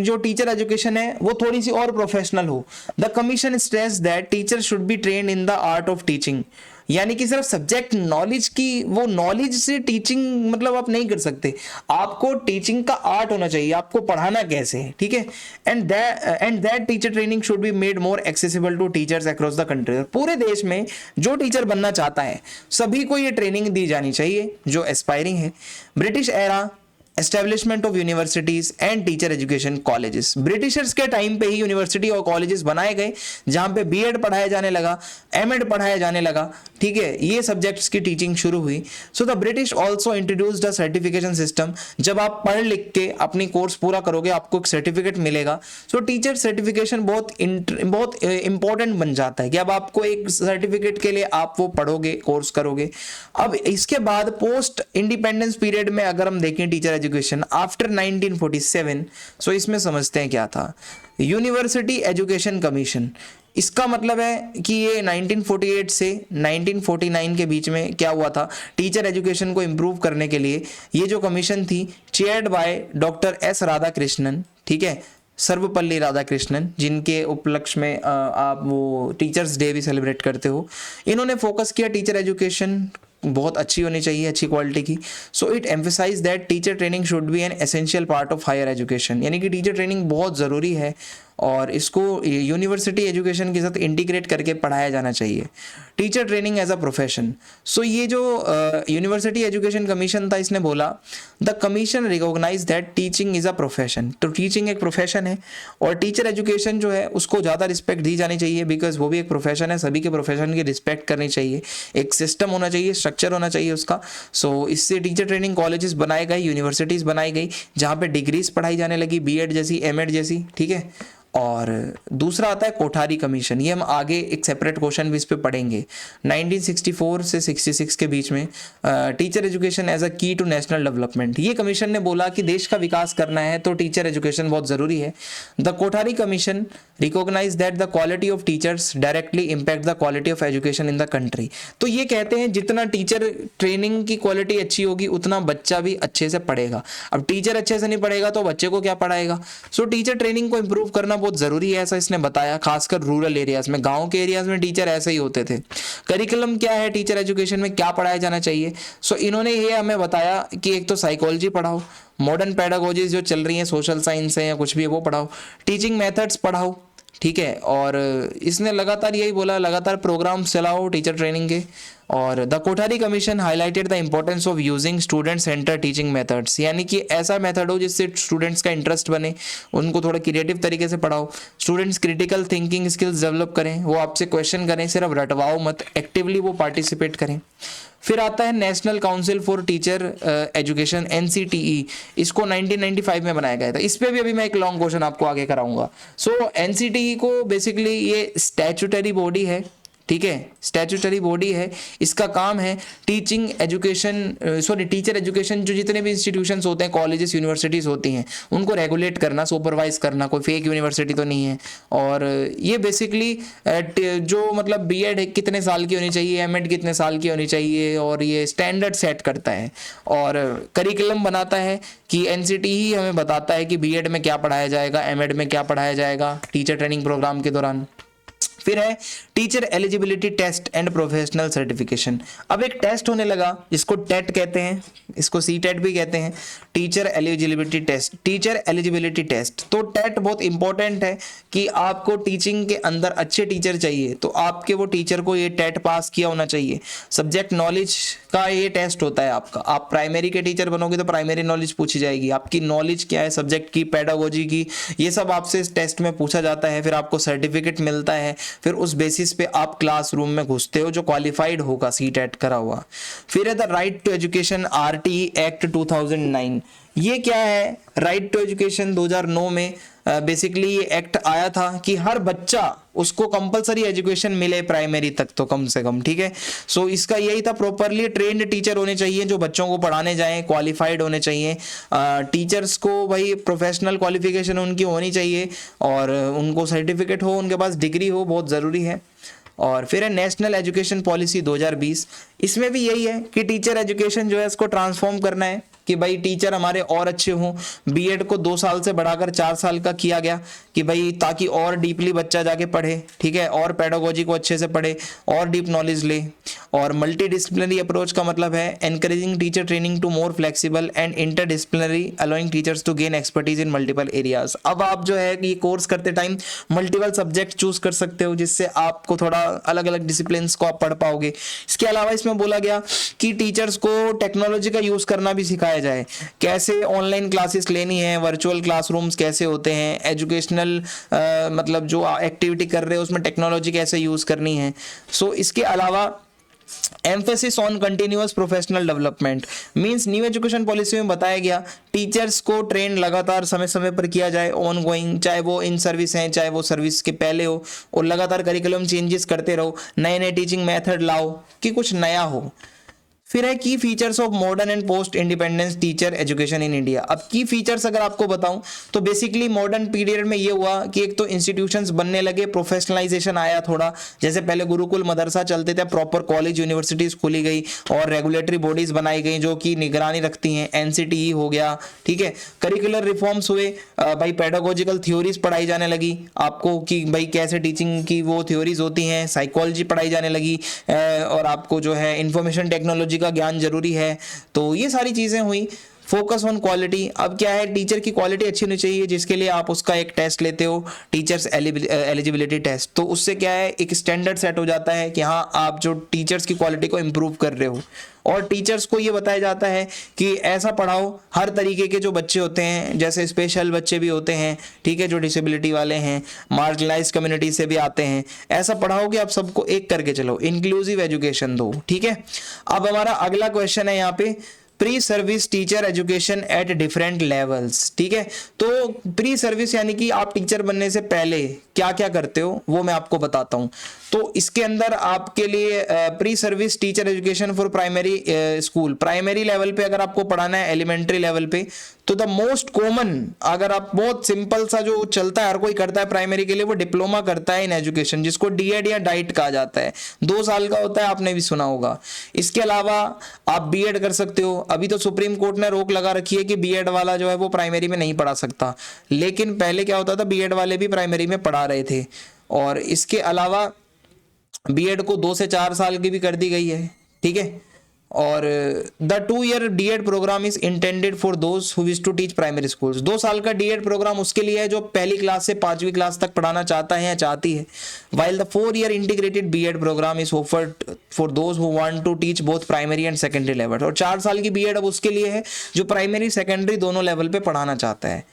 जो टीचर एजुकेशन है वो थोड़ी सी और प्रोफेशनल हो। The commission stress that teacher should be trained in the art of teaching, यानी कि सिर्फ सब्जेक्ट नॉलेज की, वो नॉलेज से टीचिंग मतलब आप नहीं कर सकते, आपको टीचिंग का आर्ट होना चाहिए, आपको पढ़ाना कैसे है। ठीक है, and that teacher training should be made more accessible to teachers across the country. पूरे देश में जो टीचर बनना चाहता है सभी को ये ट्रेनिंग दी जानी चाहिए जो एस्पायरिंग है। British era, establishment of universities and teacher education colleges, Britishers के टाइम पे ही यूनिवर्सिटी और कॉलेजेस बनाए गए जहां पे बीएड पढ़ाया जाने लगा, एमएड पढ़ाया जाने लगा। ठीक है, ये सब्जेक्ट्स की टीचिंग शुरू हुई। So the British also introduced a certification system, जब आप पढ़ लिख के अपनी कोर्स पूरा करोगे आपको एक सर्टिफिकेट मिलेगा। सो टीचर सर्टिफिकेशन बहुत इंपॉर्टेंट बन जाता है कि अब आपको एक सर्टिफिकेट के लिए आप वो पढ़ोगे, कोर्स करोगे। अब इसके बाद पोस्ट इंडिपेंडेंस पीरियड में अगर हम देखें टीचर एजुकेशन आफ्टर 1947, सो इसमें समझते हैं क्या था। यूनिवर्सिटी एजुकेशन कमीशन, इसका मतलब है कि ये 1948 से 1949 के बीच में क्या हुआ था, टीचर एजुकेशन को इम्प्रूव करने के लिए ये जो कमीशन थी chaired by doctor S Radhakrishnan, ठीक है, सर्वपल्ली राधाकृष्णन, जिनके उपलक्ष्य में आप वो टीचर्स डे भी सेलिब्रेट करते हो। इन्होंने फोकस किया टीचर एजुकेशन बहुत अच्छी होनी चाहिए, अच्छी क्वालिटी की। So it emphasize that teacher training should be an essential part of higher education, यानी कि टीचर ट्रेनिंग बहुत ज़रूरी है और इसको यूनिवर्सिटी एजुकेशन के साथ इंटीग्रेट करके पढ़ाया जाना चाहिए। Teacher training as a profession. So ये जो यूनिवर्सिटी एजुकेशन कमीशन था, इसने बोला the commission recognize that teaching is a profession. तो टीचिंग एक प्रोफेशन है और टीचर एजुकेशन जो है उसको ज़्यादा रिस्पेक्ट दी जानी चाहिए, बिकॉज वो भी एक प्रोफेशन है। सभी के प्रोफेशन की रिस्पेक्ट करनी चाहिए, एक सिस्टम होना चाहिए, स्ट्रक्चर होना चाहिए उसका। सो इससे टीचर ट्रेनिंग कॉलेजेस बनाए गए, यूनिवर्सिटीज़ बनाई गई, जहाँ पे डिग्रीज पढ़ाई जाने लगी, बीएड जैसी, एमएड जैसी, ठीक है। और दूसरा आता है कोठारी कमीशन। ये हम आगे एक सेपरेट क्वेश्चन भी इस पे पढ़ेंगे। 1964 से 66 के बीच में टीचर एजुकेशन एज अ की टू नेशनल डेवलपमेंट। ये कमीशन ने बोला कि देश का विकास करना है तो टीचर एजुकेशन बहुत ज़रूरी है। The Kothari commission recognize that the quality of teachers directly impact the quality of education in the country. तो ये कहते हैं जितना टीचर ट्रेनिंग की क्वालिटी अच्छी होगी उतना बच्चा भी अच्छे से पढ़ेगा। अब टीचर अच्छे से नहीं पढ़ेगा तो बच्चे को क्या पढ़ाएगा। सो टीचर ट्रेनिंग को इम्प्रूव करना बहुत ज़रूरी है, ऐसा इसने बताया। खासकर रूरल एरियाज में, गांव के एरियाज में टीचर ऐसे ही होते थे। करिकुलम क्या है टीचर एजुकेशन में, क्या पढ़ाया जाना चाहिए। सो इन्होंने ये हमें बताया कि एक तो साइकोलॉजी पढ़ाओ, मॉडर्न पेडागोजीज जो चल रही हैं, सोशल साइंस है या कुछ भी है वो पढ़ाओ, टीचिंग मेथड्स पढ़ाओ, ठीक है। और इसने लगातार यही बोला, लगातार प्रोग्राम चलाओ टीचर ट्रेनिंग के। और the Kothari commission highlighted the importance of using student centre teaching methods, यानी कि ऐसा मेथड हो जिससे स्टूडेंट्स का इंटरेस्ट बने, उनको थोड़ा क्रिएटिव तरीके से पढ़ाओ, students critical thinking skills develop करें, वो आपसे क्वेश्चन करें, सिर्फ रटवाओ मत, एक्टिवली वो पार्टिसिपेट करें। फिर आता है national council for teacher education, NCTE। इसको 1995 में बनाया गया था। इस पे भी अभी मैं एक लॉन्ग क्वेश्चन आपको आगे कराऊंगा। सो NCTE को बेसिकली ये स्टैट्यूटरी बॉडी है, ठीक है, स्टैट्यूटरी बॉडी है। इसका काम है टीचिंग एजुकेशन, टीचर एजुकेशन, जो जितने भी इंस्टीट्यूशंस होते हैं, कॉलेजेस, यूनिवर्सिटीज़ होती हैं, उनको रेगुलेट करना, सुपरवाइज करना। कोई फेक यूनिवर्सिटी तो नहीं है। और ये बेसिकली जो मतलब बीएड कितने साल की होनी चाहिए, एमएड कितने साल की होनी चाहिए, और ये स्टैंडर्ड सेट करता है और करिकुलम बनाता है कि NCTE ही हमें बताता है कि बीएड में क्या पढ़ाया जाएगा, एमएड में क्या पढ़ाया जाएगा टीचर ट्रेनिंग प्रोग्राम के दौरान। फिर है teacher eligibility test and professional certification. अब एक टेस्ट होने लगा जिसको टेट कहते हैं, इसको CTET भी कहते हैं, teacher eligibility test. Teacher eligibility test, तो टेट बहुत इंपॉर्टेंट है कि आपको टीचिंग के अंदर अच्छे टीचर चाहिए तो आपके वो टीचर को ये टेट पास किया होना चाहिए। सब्जेक्ट नॉलेज का ये टेस्ट होता है आपका। आप प्राइमरी के टीचर बनोगे तो प्राइमरी नॉलेज पूछी जाएगी, आपकी नॉलेज क्या है सब्जेक्ट की, पेडागोजी की, ये सब आपसे इस टेस्ट में पूछा जाता है। फिर आपको सर्टिफिकेट मिलता है, फिर उस बेसिस पे आप क्लासरूम में घुसते हो जो क्वालिफाइड होगा CTET करा हुआ। फिर है the right to education, RTE act 2009। ये क्या है, राइट टू एजुकेशन 2009 में बेसिकली ये एक्ट आया था कि हर बच्चा उसको कंपलसरी एजुकेशन मिले प्राइमरी तक तो कम से कम, ठीक है। सो इसका यही था, प्रॉपरली ट्रेंड टीचर होने चाहिए जो बच्चों को पढ़ाने जाएं, क्वालिफाइड होने चाहिए। टीचर्स को भाई प्रोफेशनल क्वालिफिकेशन उनकी होनी चाहिए और उनको सर्टिफिकेट हो, उनके पास डिग्री हो, बहुत ज़रूरी है। और फिर है नेशनल एजुकेशन पॉलिसी 2020। इसमें भी यही है कि टीचर एजुकेशन जो है इसको ट्रांसफॉर्म करना है कि भाई टीचर हमारे और अच्छे हों। बीएड को 2 साल से बढ़ाकर 4 साल का किया गया कि भाई ताकि और डीपली बच्चा जाके पढ़े, ठीक है, और पेडागोजी को अच्छे से पढ़े और डीप नॉलेज ले। और मल्टी डिसिप्लिनरी अप्रोच का मतलब है encouraging teacher training to more flexible and interdisciplinary, allowing teachers to gain expertise in multiple areas. अब आप जो है ये कोर्स करते टाइम मल्टीपल सब्जेक्ट चूज कर सकते हो जिससे आपको थोड़ा अलग अलग डिसिप्लिन को आप पढ़ पाओगे। इसके अलावा इसमें बोला गया कि टीचर्स को टेक्नोलॉजी का यूज करना भी सिखाया जाए, कैसे ऑनलाइन क्लासेस लेनी है, वर्चुअल क्लासरूम्स कैसे होते हैं, एजुकेशनल मतलब जो एक्टिविटी कर रहे हो उसमें टेक्नोलॉजी कैसे यूज करनी है। सो इसके अलावा emphasis on continuous professional development means new education policy में बताया गया टीचर्स को ट्रेन लगातार समय समय पर किया जाए, ऑन गोइंग, चाहे वो इन सर्विस हैं चाहे वो सर्विस के पहले हो, और लगातार करिकुलम चेंजेस करते रहो, नए नए टीचिंग मेथड लाओ कि कुछ नया हो। फिर है की features of modern and post independence teacher education in India. अब की फीचर्स अगर आपको बताऊं तो बेसिकली मॉडर्न पीरियड में ये हुआ कि एक तो इंस्टीट्यूशंस बनने लगे, प्रोफेशनलाइजेशन आया थोड़ा, जैसे पहले गुरुकुल मदरसा चलते थे, प्रॉपर कॉलेज यूनिवर्सिटीज खोली गई और रेगुलेटरी बॉडीज बनाई गई जो कि निगरानी रखती हैं, एनसीटीई हो गया, ठीक है। करिकुलर रिफॉर्म्स हुए, भाई पेडागोजिकल थ्योरीज पढ़ाई जाने लगी आपको कि भाई कैसे टीचिंग की वो थ्योरीज होती हैं, साइकोलॉजी पढ़ाई जाने लगी, और आपको जो है इंफॉर्मेशन टेक्नोलॉजी का ज्ञान जरूरी है। तो ये सारी चीजें हुई। फोकस ऑन क्वालिटी, अब क्या है, टीचर की क्वालिटी अच्छी होनी चाहिए जिसके लिए आप उसका एक टेस्ट लेते हो, टीचर्स एलिजिबिलिटी टेस्ट। तो उससे क्या है, एक स्टैंडर्ड सेट हो जाता है कि हाँ आप जो टीचर्स की क्वालिटी को इम्प्रूव कर रहे हो। और टीचर्स को ये बताया जाता है कि ऐसा पढ़ाओ, हर तरीके के जो बच्चे होते हैं, जैसे स्पेशल बच्चे भी होते हैं, ठीक है, जो डिसेबिलिटी वाले हैं, मार्जिनलाइज कम्युनिटी से भी आते हैं, ऐसा पढ़ाओ कि आप सबको एक करके चलो, इंक्लूसिव एजुकेशन दो, ठीक है। अब हमारा अगला क्वेश्चन है यहाँ पे, pre service teacher education at different levels, ठीक है। तो प्री सर्विस यानी कि आप टीचर बनने से पहले क्या क्या करते हो वो मैं आपको बताता हूं। तो इसके अंदर आपके लिए pre service teacher education for primary school, primary level पे अगर आपको पढ़ाना है, एलिमेंट्री लेवल पे, तो द मोस्ट कॉमन, अगर आप बहुत सिंपल सा जो चलता है, हर कोई करता है प्राइमरी के लिए, वो डिप्लोमा करता है इन एजुकेशन, जिसको डीएड या डाइट कहा जाता है, 2 साल का होता है, आपने भी सुना होगा। इसके अलावा आप बीएड कर सकते हो। अभी तो सुप्रीम कोर्ट ने रोक लगा रखी है कि बीएड वाला जो है वो प्राइमरी में नहीं पढ़ा सकता, लेकिन पहले क्या होता था, बीएड वाले भी प्राइमरी में पढ़ा रहे थे। और इसके अलावा बीएड को 2 से 4 साल की भी कर दी गई है, ठीक है। और the 2-year D Ed programme is intended for those who wish to teach primary schools. 2 साल का डीएड प्रोग्राम उसके लिए है जो पहली क्लास से 5वीं क्लास तक पढ़ाना चाहता है या चाहती है। While the 4-year integrated BEd program is offered for those who want to teach both primary and secondary level. और 4 साल की बीएड अब उसके लिए है जो प्राइमरी सेकेंडरी दोनों लेवल पे पढ़ाना चाहता है।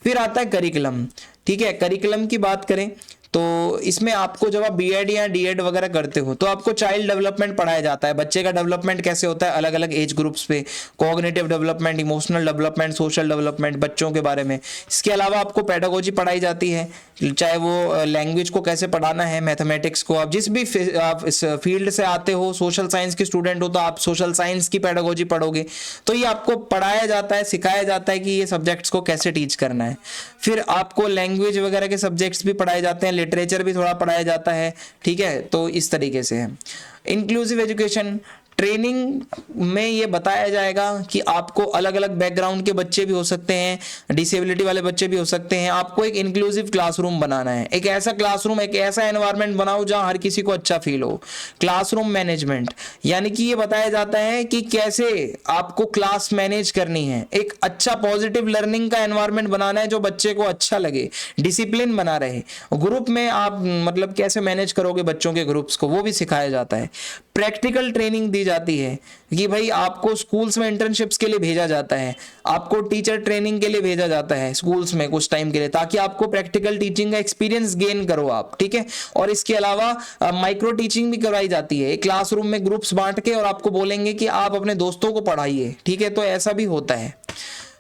फिर आता है करिकुलम, ठीक है। करिकुलम की बात करें तो इसमें आपको जब आप बीएड या डीएड वगैरह करते हो तो आपको चाइल्ड डेवलपमेंट पढ़ाया जाता है, बच्चे का डेवलपमेंट कैसे होता है अलग अलग एज ग्रुप्स पे, cognitive development, emotional development, social development बच्चों के बारे में। इसके अलावा आपको पेडागोजी पढ़ाई जाती है, चाहे वो लैंग्वेज को कैसे पढ़ाना है, मैथमेटिक्स को, आप जिस भी आप इस फील्ड से आते हो, सोशल साइंस के स्टूडेंट हो तो आप सोशल साइंस की पेडागोजी पढ़ोगे। तो ये आपको पढ़ाया जाता है, सिखाया जाता है कि ये सब्जेक्ट्स को कैसे टीच करना है। फिर आपको लैंग्वेज वगैरह के सब्जेक्ट्स भी पढ़ाए जाते हैं, लिटरेचर भी थोड़ा पढ़ाया जाता है, ठीक है। तो इस तरीके से है। इंक्लूसिव एजुकेशन, ट्रेनिंग में ये बताया जाएगा कि आपको अलग अलग बैकग्राउंड के बच्चे भी हो सकते हैं, डिसेबिलिटी वाले बच्चे भी हो सकते हैं। आपको एक इंक्लूसिव क्लासरूम बनाना है, एक ऐसा क्लासरूम, एक ऐसा एनवायरनमेंट बनाओ जहां हर किसी को अच्छा फील हो। क्लासरूम मैनेजमेंट, यानी कि ये बताया जाता है कि कैसे आपको क्लास मैनेज करनी है, एक अच्छा पॉजिटिव लर्निंग का एनवायरनमेंट बनाना है जो बच्चे को अच्छा लगे, डिसिप्लिन बना रहे। ग्रुप में आप मतलब कैसे मैनेज करोगे बच्चों के ग्रुप्स को, वो भी सिखाया जाता है। प्रैक्टिकल ट्रेनिंग दी जाती है कि भाई आपको स्कूल्स में इंटर्नशिप्स के लिए भेजा जाता है, आपको टीचर ट्रेनिंग के लिए भेजा जाता है स्कूल्स में कुछ टाइम के लिए, ताकि आपको प्रैक्टिकल टीचिंग का एक्सपीरियंस गेन करो आप, ठीक है। और इसके अलावा माइक्रो टीचिंग भी करवाई जाती है, एक क्लासरूम में ग्रुप्स बांट के, और आपको बोलेंगे कि आप अपने दोस्तों को पढ़ाइए, ठीक है। तो ऐसा भी होता है।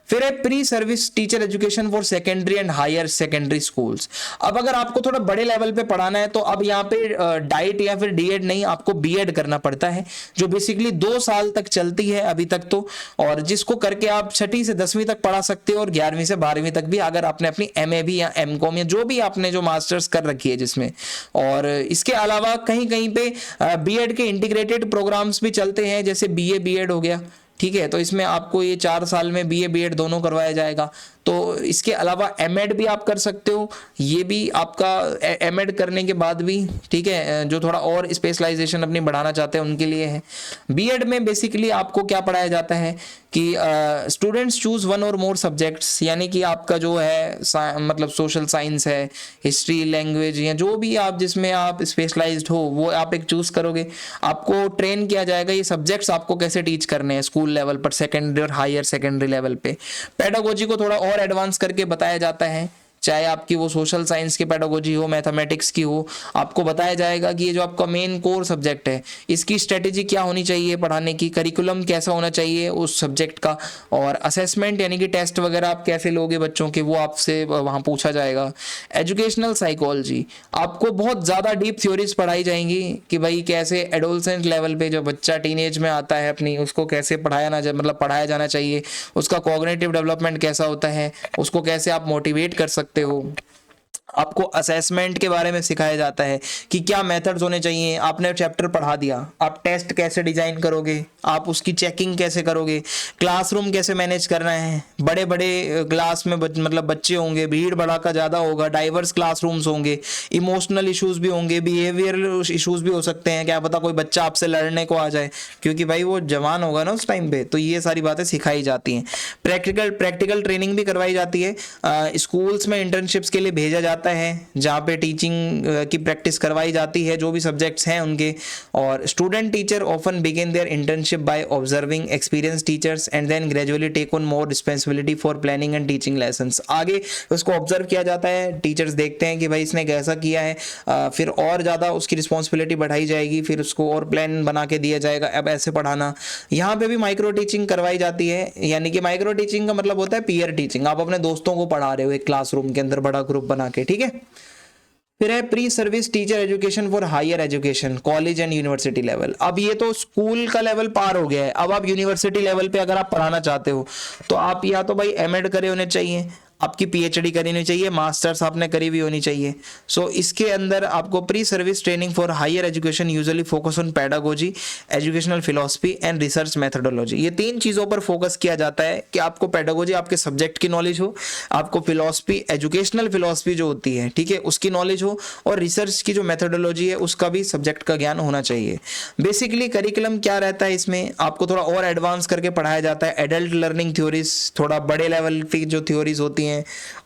फिर है pre service teacher education for secondary and higher secondary schools. अब अगर आपको थोड़ा बड़े लेवल पे पढ़ाना है तो अब यहाँ पे डाइट या फिर डीएड नहीं, आपको बीएड करना पड़ता है, जो बेसिकली 2 साल तक चलती है अभी तक तो, और जिसको करके आप 6वीं से 10वीं तक पढ़ा सकते हो, और 11वीं से 12वीं तक भी, अगर आपने अपनी एमए भी या एमकॉम या जो भी आपने जो मास्टर्स कर रखी है जिसमें। और इसके अलावा कहीं कहीं पे बीएड के इंटीग्रेटेड प्रोग्राम्स भी चलते हैं, जैसे बीए बीएड हो गया, ठीक है। तो इसमें आपको ये 4 साल में बीए बीएड दोनों करवाया जाएगा। तो इसके अलावा एमएड भी आप कर सकते हो, ये भी आपका एमएड करने के बाद भी, ठीक है, जो थोड़ा और स्पेशलाइजेशन अपनी बढ़ाना चाहते हैं उनके लिए है। बीएड में बेसिकली आपको क्या पढ़ाया जाता है कि स्टूडेंट्स चूज 1 और मोर सब्जेक्ट्स, यानी कि आपका जो है मतलब सोशल साइंस है, हिस्ट्री, लैंग्वेज, या जो भी आप जिसमें आप स्पेशलाइज्ड हो वो आप एक चूज करोगे। आपको ट्रेन किया जाएगा ये सब्जेक्ट्स आपको कैसे टीच करने हैं स्कूल लेवल पर, सेकेंडरी और हायर सेकेंडरी लेवल पे। पेडागोजी को थोड़ा और एडवांस करके बताया जाता है चाहे आपकी वो सोशल साइंस की पेडागोजी हो, मैथमेटिक्स की हो, आपको बताया जाएगा कि ये जो आपका मेन कोर सब्जेक्ट है इसकी स्ट्रेटेजी क्या होनी चाहिए पढ़ाने की, करिकुलम कैसा होना चाहिए उस सब्जेक्ट का, और असेसमेंट यानी कि टेस्ट वगैरह आप कैसे लोगे बच्चों के, वो आपसे वहाँ पूछा जाएगा। एजुकेशनल साइकोलॉजी, आपको बहुत ज़्यादा डीप थ्योरीज पढ़ाई जाएंगी कि भाई कैसे एडोलसेंट लेवल पे जो बच्चा टीनेज में आता है अपनी, उसको कैसे पढ़ाया जाना चाहिए, उसका कॉग्निटिव डेवलपमेंट कैसा होता है, उसको कैसे आप मोटिवेट कर सकते हो। आपको असेसमेंट के बारे में सिखाया जाता है कि क्या मेथड्स होने चाहिए। आपने चैप्टर पढ़ा दिया, आप टेस्ट कैसे डिजाइन करोगे, आप उसकी चेकिंग कैसे करोगे, क्लासरूम कैसे मैनेज करना है, बड़े बड़े क्लास में बच्चे होंगे, भीड़ भड़ाका ज़्यादा होगा, डाइवर्स क्लासरूम्स होंगे, इमोशनल इश्यूज भी होंगे, बिहेवियरल इश्यूज भी हो सकते हैं, क्या पता कोई बच्चा आपसे लड़ने को आ जाए, क्योंकि भाई वो जवान होगा ना उस टाइम पे। तो ये सारी बातें सिखाई जाती हैं। प्रैक्टिकल ट्रेनिंग भी करवाई जाती है। स्कूल्स में इंटर्नशिप्स के लिए भेजा जाता है जहाँ पे टीचिंग की प्रैक्टिस करवाई जाती है जो भी सब्जेक्ट्स हैं उनके। और student teacher often begin their internship by observing experienced teachers and then gradually take on more responsibility for planning and teaching lessons. आगे उसको ऑब्जर्व किया जाता है, टीचर्स देखते हैं कि भाई इसने कैसा किया है, फिर और ज़्यादा उसकी रिस्पॉन्सिबिलिटी बढ़ाई जाएगी, फिर उसको और प्लान बना के दिया जाएगा अब ऐसे पढ़ाना। यहाँ पे भी माइक्रो टीचिंग करवाई जाती है, यानी कि माइक्रो टीचिंग का मतलब होता है पीयर टीचिंग, आप अपने दोस्तों को पढ़ा रहे हो एक क्लासरूम के अंदर बड़ा ग्रुप बना के, ठीक है। फिर है pre service teacher education for higher education, college and university level. अब ये तो स्कूल का लेवल पार हो गया है, अब आप यूनिवर्सिटी लेवल पे अगर आप पढ़ाना चाहते हो तो आप या तो भाई एमएड करे होने चाहिए, आपकी पीएचडी करी होनी चाहिए, मास्टर्स आपने करी हुई होनी चाहिए। सो इसके अंदर आपको pre service training for higher education usually focus on pedagogy, educational philosophy and research methodology. ये तीन चीज़ों पर फोकस किया जाता है कि आपको पेडागोजी आपके सब्जेक्ट की नॉलेज हो, आपको फिलॉसफी एजुकेशनल फिलॉसफी जो होती है, ठीक है, उसकी नॉलेज हो, और रिसर्च की जो मेथोडोलॉजी है उसका भी सब्जेक्ट का ज्ञान होना चाहिए। बेसिकली करिकुलम क्या रहता है इसमें, आपको थोड़ा और एडवांस करके पढ़ाया जाता है। एडल्ट लर्निंग थ्योरीज, थोड़ा बड़े लेवल की जो थ्योरीज होती हैं,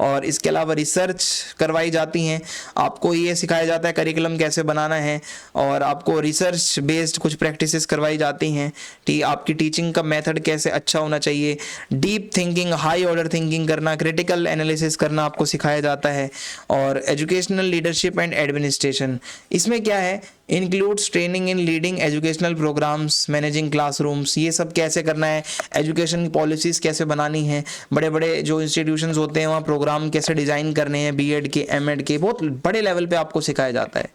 और इसके अलावा रिसर्च करवाई जाती हैं। आपको ये सिखाया जाता है करिकुलम कैसे बनाना है, और आपको रिसर्च बेस्ड कुछ प्रैक्टिसेस करवाई जाती हैं कि आपकी टीचिंग का मेथड कैसे अच्छा होना चाहिए। Deep thinking, high order thinking करना, क्रिटिकल एनालिसिस करना आपको सिखाया जाता है। और एजुकेशनल लीडरशिप एंड एडमिनिस्ट्रेशन, इसमें क्या है, includes training in leading educational programs, managing classrooms, ये सब कैसे करना है, एजुकेशन पॉलिसीज़ कैसे बनानी है, बड़े बड़े जो इंस्टीट्यूशंस होते हैं वहाँ प्रोग्राम कैसे डिज़ाइन करने हैं, बीएड के, एमएड के, बहुत बड़े लेवल पे आपको सिखाया जाता है।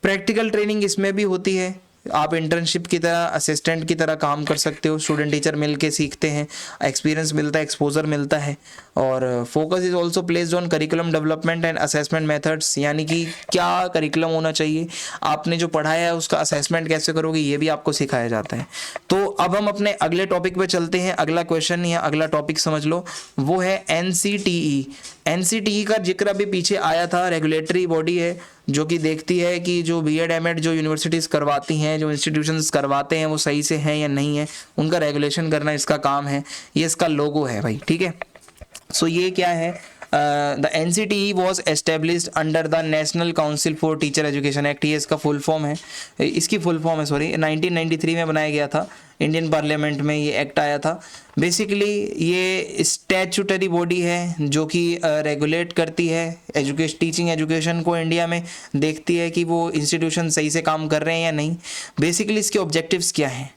प्रैक्टिकल ट्रेनिंग इसमें भी होती है, आप इंटर्नशिप की तरह, असिस्टेंट की तरह काम कर सकते हो, स्टूडेंट टीचर मिल के सीखते हैं, एक्सपीरियंस मिलता है, एक्सपोजर मिलता है। और focus is also placed on curriculum development and assessment methods, यानी कि क्या करिकुलम होना चाहिए, आपने जो पढ़ाया है उसका असेसमेंट कैसे करोगे, ये भी आपको सिखाया जाता है। तो अब हम अपने अगले टॉपिक पे चलते हैं। अगला क्वेश्चन या अगला टॉपिक समझ लो, वो है एनसीटीई। एनसीटीई का जिक्र अभी पीछे आया था, रेगुलेटरी बॉडी है जो कि देखती है कि जो बीएड एमएड जो यूनिवर्सिटीज़ करवाती हैं, जो इंस्टीट्यूशंस करवाते हैं, वो सही से हैं या नहीं है, उनका रेगुलेशन करना इसका काम है। ये इसका लोगो है भाई, ठीक है। सो ये क्या है, the NCTE was established under the national council for teacher education act, ये इसका फुल फॉर्म है, इसकी फुल फॉर्म है, सॉरी, 1993 में बनाया गया था, इंडियन पार्लियामेंट में ये एक्ट आया था। बेसिकली ये स्टैचूटरी बॉडी है जो कि रेगुलेट करती है टीचिंग एजुकेशन को इंडिया में, देखती है कि वो इंस्टीट्यूशन सही से काम कर रहे हैं या नहीं। बेसिकली इसके ऑब्जेक्टिव्स क्या हैं,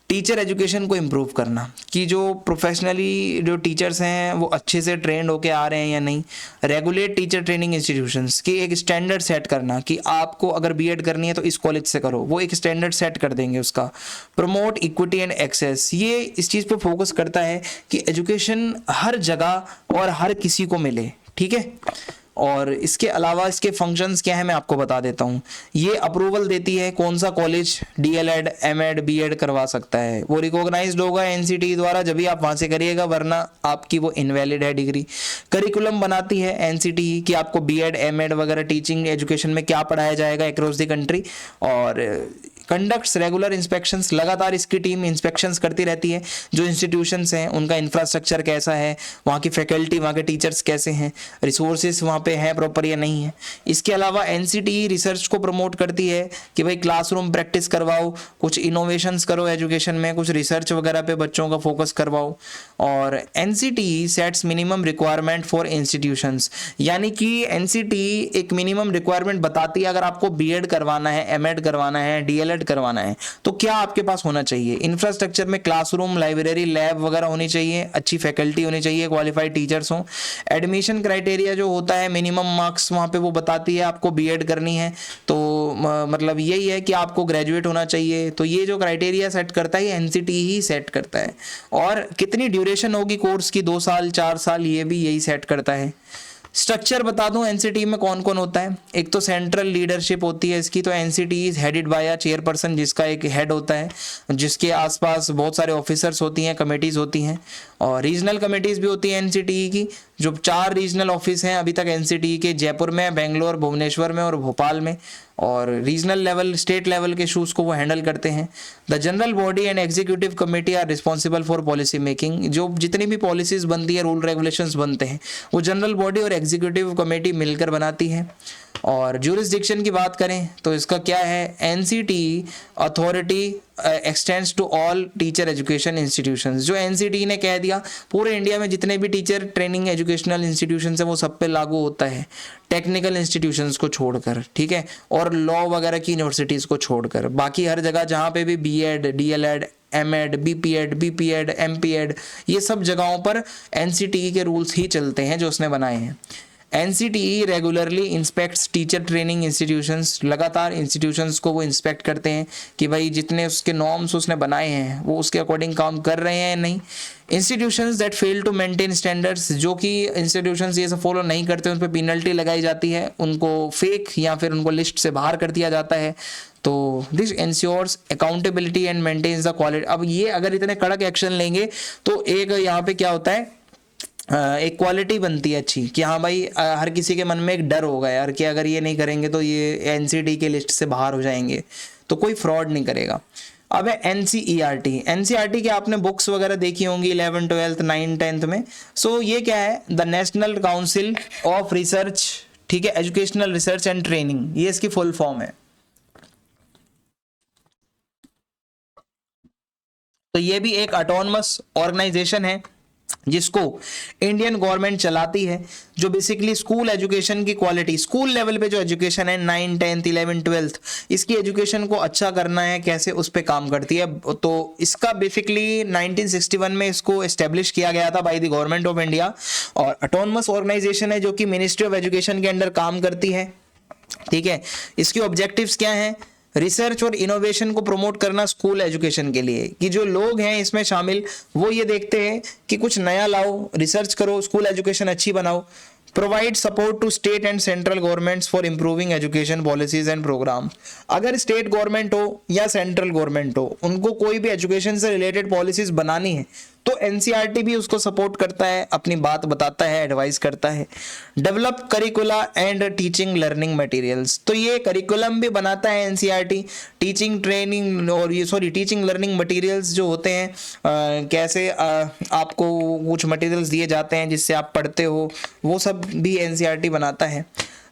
टीचर एजुकेशन को इम्प्रूव करना, कि जो प्रोफेशनली जो टीचर्स हैं वो अच्छे से ट्रेंड होके आ रहे हैं या नहीं। रेगुलेट टीचर ट्रेनिंग इंस्टीट्यूशंस, की एक स्टैंडर्ड सेट करना कि आपको अगर बीएड करनी है तो इस कॉलेज से करो, वो एक स्टैंडर्ड सेट कर देंगे उसका। प्रमोट इक्विटी एंड एक्सेस, ये इस चीज़ पे फोकस करता है कि एजुकेशन हर जगह और हर किसी को मिले, ठीक है। और इसके अलावा इसके फंक्शंस क्या है मैं आपको बता देता हूँ। ये अप्रूवल देती है कौन सा कॉलेज डीएलएड, एमएड, बीएड करवा सकता है, वो रिकॉग्नाइज्ड होगा एनसीटीई द्वारा, जब भी आप वहाँ से करिएगा, वरना आपकी वो इनवैलिड है डिग्री। करिकुलम बनाती है एनसीटीई कि आपको बीएड, एमएड वगैरह टीचिंग एजुकेशन में क्या पढ़ाया जाएगा अक्रॉस द कंट्री। और कंडक्ट्स रेगुलर इंस्पेक्शंस, लगातार इसकी टीम इंस्पेक्शंस करती रहती है जो इंस्टीट्यूशंस हैं उनका इंफ्रास्ट्रक्चर कैसा है, वहाँ की फैकल्टी, वहाँ के टीचर्स कैसे हैं, रिसोर्सेज वहाँ पे हैं प्रॉपर या नहीं है। इसके अलावा एनसीटीई रिसर्च को प्रमोट करती है कि भाई क्लासरूम प्रैक्टिस करवाओ, कुछ इनोवेशंस करो एजुकेशन में, कुछ रिसर्च वगैरह पे बच्चों का फोकस करवाओ। और NCTE sets minimum requirement for institutions, यानी कि एनसीटीई एक मिनिमम रिक्वायरमेंट बताती है अगर आपको बीएड करवाना है, एमएड करवाना है, डीएलएड करवाना है तो क्या आपके पास होना चाहिए। इंफ्रास्ट्रक्चर में क्लासरूम, लाइब्रेरी, लैब वगैरह होनी चाहिए, अच्छी फैकल्टी होनी चाहिए, क्वालिफाइड टीचर्स हों। एडमिशन क्राइटेरिया जो होता है, मिनिमम मार्क्स वहाँ पे वो बताती है आपको बीएड करनी है तो मतलब यही है कि आपको ग्रेजुएट होना चाहिए। तो ये जो क्राइटेरिया सेट करता है एनसीटीई ही सेट करता है। और कितनी ड्यूरेशन होगी कोर्स की, 2 साल 4 साल, ये भी यही सेट करता है। स्ट्रक्चर बता दूं एनसीटी में कौन कौन होता है। एक तो सेंट्रल लीडरशिप होती है इसकी, तो NCT is headed by a chairperson, जिसका एक हेड होता है, जिसके आसपास बहुत सारे ऑफिसर्स होती हैं, कमेटीज होती हैं। और रीजनल कमेटीज भी होती हैं एनसीटी की, जो 4 रीजनल ऑफिस हैं अभी तक एनसीटी के, जयपुर में, बेंगलोर, भुवनेश्वर में और भोपाल में। और रीजनल लेवल, स्टेट लेवल के इशूज़ को वो हैंडल करते हैं। The general body and executive committee are responsible for policy making, जो जितनी भी पॉलिसीज बनती है, रूल रेगुलेशंस बनते हैं, वो जनरल बॉडी और एग्जीक्यूटिव कमेटी मिलकर बनाती है। और ज्यूरिसडिक्शन की बात करें तो इसका क्या है, NCT authority extends to all teacher education institutions. जो एनसीटी ने कह दिया पूरे इंडिया में जितने भी टीचर ट्रेनिंग एजुकेशनल इंस्टीट्यूशंस हैं वो सब पे लागू होता है, टेक्निकल इंस्टीट्यूशंस को छोड़कर, ठीक है, और लॉ वगैरह की यूनिवर्सिटीज़ को छोड़कर। बाकी हर जगह जहाँ पे भी BEd, DElEd, MEd, BPEd, MPEd, ये सब जगहों पर एनसीटी के रूल्स ही चलते हैं जो उसने बनाए हैं। NCTE regularly inspects teacher training institutions, लगातार इंस्टीट्यूशंस को वो इंस्पेक्ट करते हैं कि भाई जितने उसके नॉर्म्स उसने बनाए हैं वो उसके अकॉर्डिंग काम कर रहे हैं या नहीं। Institutions that fail to maintain standards, जो कि इंस्टीट्यूशंस ये सब फॉलो नहीं करते उन पर पेनल्टी लगाई जाती है, उनको फेक या फिर उनको लिस्ट से बाहर कर दिया जाता है। तो this ensures accountability and maintains the quality. अब ये अगर इतने कड़क एक्शन लेंगे तो एक यहाँ पे क्या होता है, एक क्वालिटी बनती है अच्छी कि हाँ भाई हर किसी के मन में एक डर होगा यार कि अगर ये नहीं करेंगे तो ये एनसीटी के लिस्ट से बाहर हो जाएंगे, तो कोई फ्रॉड नहीं करेगा। अब है एनसीईआरटी। एनसीईआरटी की आपने बुक्स वगैरह देखी होंगी 11th 12th 9th 10th में। सो ये क्या है, the national council of research, ठीक है, एजुकेशनल रिसर्च एंड ट्रेनिंग, ये इसकी फुल फॉर्म है। तो ये भी एक ऑटोनमस ऑर्गेनाइजेशन है जिसको इंडियन गवर्नमेंट चलाती है, जो बेसिकली स्कूल एजुकेशन की क्वालिटी, स्कूल लेवल पे जो एजुकेशन है 9th 10th 11th 12th, इसकी एजुकेशन को अच्छा करना है कैसे, उस पे काम करती है। तो इसका बेसिकली 1961 में इसको एस्टेब्लिश किया गया था by the government of India, और ऑटोनमस ऑर्गेनाइजेशन है जो कि मिनिस्ट्री ऑफ एजुकेशन के अंडर काम करती है, ठीक है। इसके ऑब्जेक्टिव्स क्या हैं, रिसर्च और इनोवेशन को प्रमोट करना स्कूल एजुकेशन के लिए, कि जो लोग हैं इसमें शामिल वो ये देखते हैं कि कुछ नया लाओ, रिसर्च करो, स्कूल एजुकेशन अच्छी बनाओ। Provide support to state and central governments for improving education policies and program. अगर स्टेट गवर्नमेंट हो या सेंट्रल गवर्नमेंट हो, उनको कोई भी एजुकेशन से रिलेटेड पॉलिसीज बनानी है तो एनसीईआरटी भी उसको सपोर्ट करता है, अपनी बात बताता है, एडवाइस करता है। Develop करिकुला and teaching learning materials, तो ये करिकुलम भी बनाता है एनसीईआरटी, टीचिंग ट्रेनिंग और ये टीचिंग लर्निंग मटेरियल्स जो होते हैं, कैसे आपको कुछ मटेरियल्स दिए जाते हैं जिससे आप पढ़ते हो, वो सब भी एनसीईआरटी बनाता है।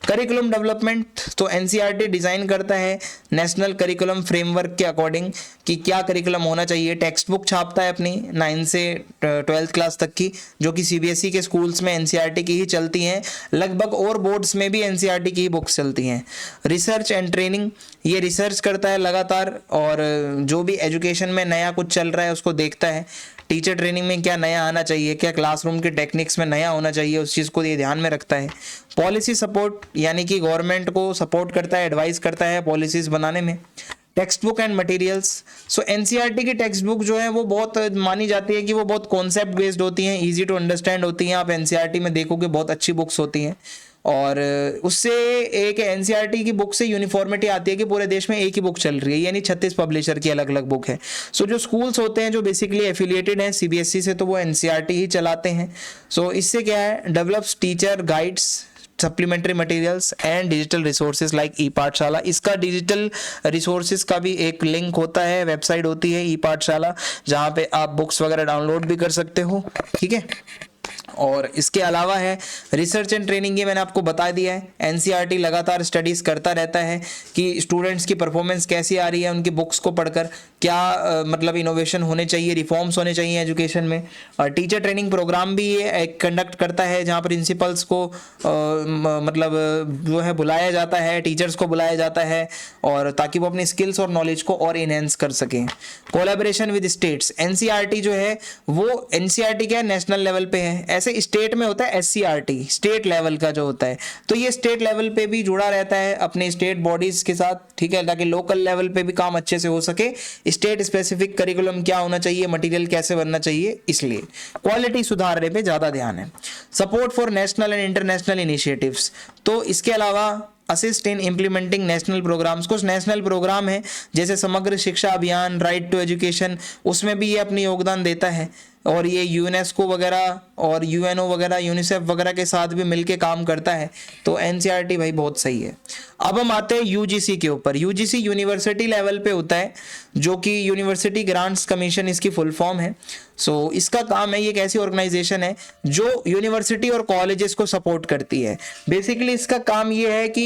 करिकुलम डेवलपमेंट, तो एनसीईआरटी डिज़ाइन करता है नेशनल करिकुलम फ्रेमवर्क के अकॉर्डिंग कि क्या करिकुलम होना चाहिए। टेक्स्ट बुक छापता है अपनी 9 से 12th क्लास तक की, जो कि सीबीएसई के स्कूल्स में एनसीईआरटी की ही चलती हैं, लगभग और बोर्ड्स में भी एनसीईआरटी की ही बुक्स चलती हैं। रिसर्च एंड ट्रेनिंग, ये रिसर्च करता है लगातार और जो भी एजुकेशन में नया कुछ चल रहा है उसको देखता है। टीचर ट्रेनिंग में क्या नया आना चाहिए, क्या क्लासरूम के टेक्निक्स में नया होना चाहिए, उस चीज़ को ये ध्यान में रखता है। पॉलिसी सपोर्ट, यानी कि गवर्नमेंट को सपोर्ट करता है, एडवाइस करता है पॉलिसीज़ बनाने में। Text book and materials, so NCERT की टेक्स्ट बुक जो है वो बहुत मानी जाती है कि वो बहुत कॉन्सेप्ट बेस्ड होती हैं, इजी टू अंडरस्टैंड होती हैं। आप एनसीईआरटी में देखोगे बहुत अच्छी बुक्स होती हैं, और उससे एक एनसीईआरटी की बुक से यूनिफॉर्मिटी आती है कि पूरे देश में एक ही बुक चल रही है, यानी 36 पब्लिशर की अलग अलग बुक है। सो जो स्कूल्स होते हैं जो बेसिकली एफिलिएटेड हैं सीबीएसई से, तो वो एनसीईआरटी ही चलाते हैं। सो इससे क्या है, develops teacher guides supplementary materials and digital resources like e Pathshala. इसका डिजिटल रिसोर्सेज का भी एक लिंक होता है, वेबसाइट होती है ई पाठशाला, जहाँ पे आप बुक्स वगैरह डाउनलोड भी कर सकते हो, ठीक है। और इसके अलावा है रिसर्च एंड ट्रेनिंग, ये मैंने आपको बता दिया है। एनसीईआरटी लगातार स्टडीज़ करता रहता है कि स्टूडेंट्स की परफॉर्मेंस कैसी आ रही है, उनकी बुक्स को पढ़कर क्या मतलब इनोवेशन होने चाहिए, रिफॉर्म्स होने चाहिए एजुकेशन में। और टीचर ट्रेनिंग प्रोग्राम भी ये कंडक्ट करता है, जहाँ प्रिंसिपल्स को मतलब जो है बुलाया जाता है, टीचर्स को बुलाया जाता है, और ताकि वो अपनी स्किल्स और नॉलेज को और इनहेंस कर सकें। कोलैबोरेशन विद स्टेट्स, एनसीईआरटी जो है वो, एनसीईआरटी क्या है, नेशनल लेवल पे है, ऐसे स्टेट में होता है एससीईआरटी, स्टेट लेवल का जो होता है, तो ये स्टेट लेवल पे भी जुड़ा रहता है अपने स्टेट बॉडीज के साथ, ठीक है, ताकि लोकल लेवल पे भी काम अच्छे से हो सके। स्टेट स्पेसिफिक करिकुलम क्या होना चाहिए, मटेरियल कैसे बनना चाहिए, इसलिए क्वालिटी सुधारने पे ज्यादा ध्यान है। Support for national and international initiatives, तो इसके अलावा assist in implementing national programs, कुछ नेशनल प्रोग्राम है जैसे समग्र शिक्षा अभियान, राइट टू एजुकेशन, उसमें भी ये अपनी योगदान देता है। और ये यूनेस्को वगैरह और यूएनओ वगैरह, यूनिसेफ वगैरह के साथ भी मिलके काम करता है। तो एनसीईआरटी भाई बहुत सही है। अब हम आते हैं यूजीसी के ऊपर। यूजीसी यूनिवर्सिटी लेवल पे होता है, जो कि यूनिवर्सिटी ग्रांट्स कमीशन इसकी फुल फॉर्म है। सो इसका काम है, ये एक ऐसी ऑर्गेनाइजेशन है जो यूनिवर्सिटी और कॉलेजेस को सपोर्ट करती है। बेसिकली इसका काम ये है कि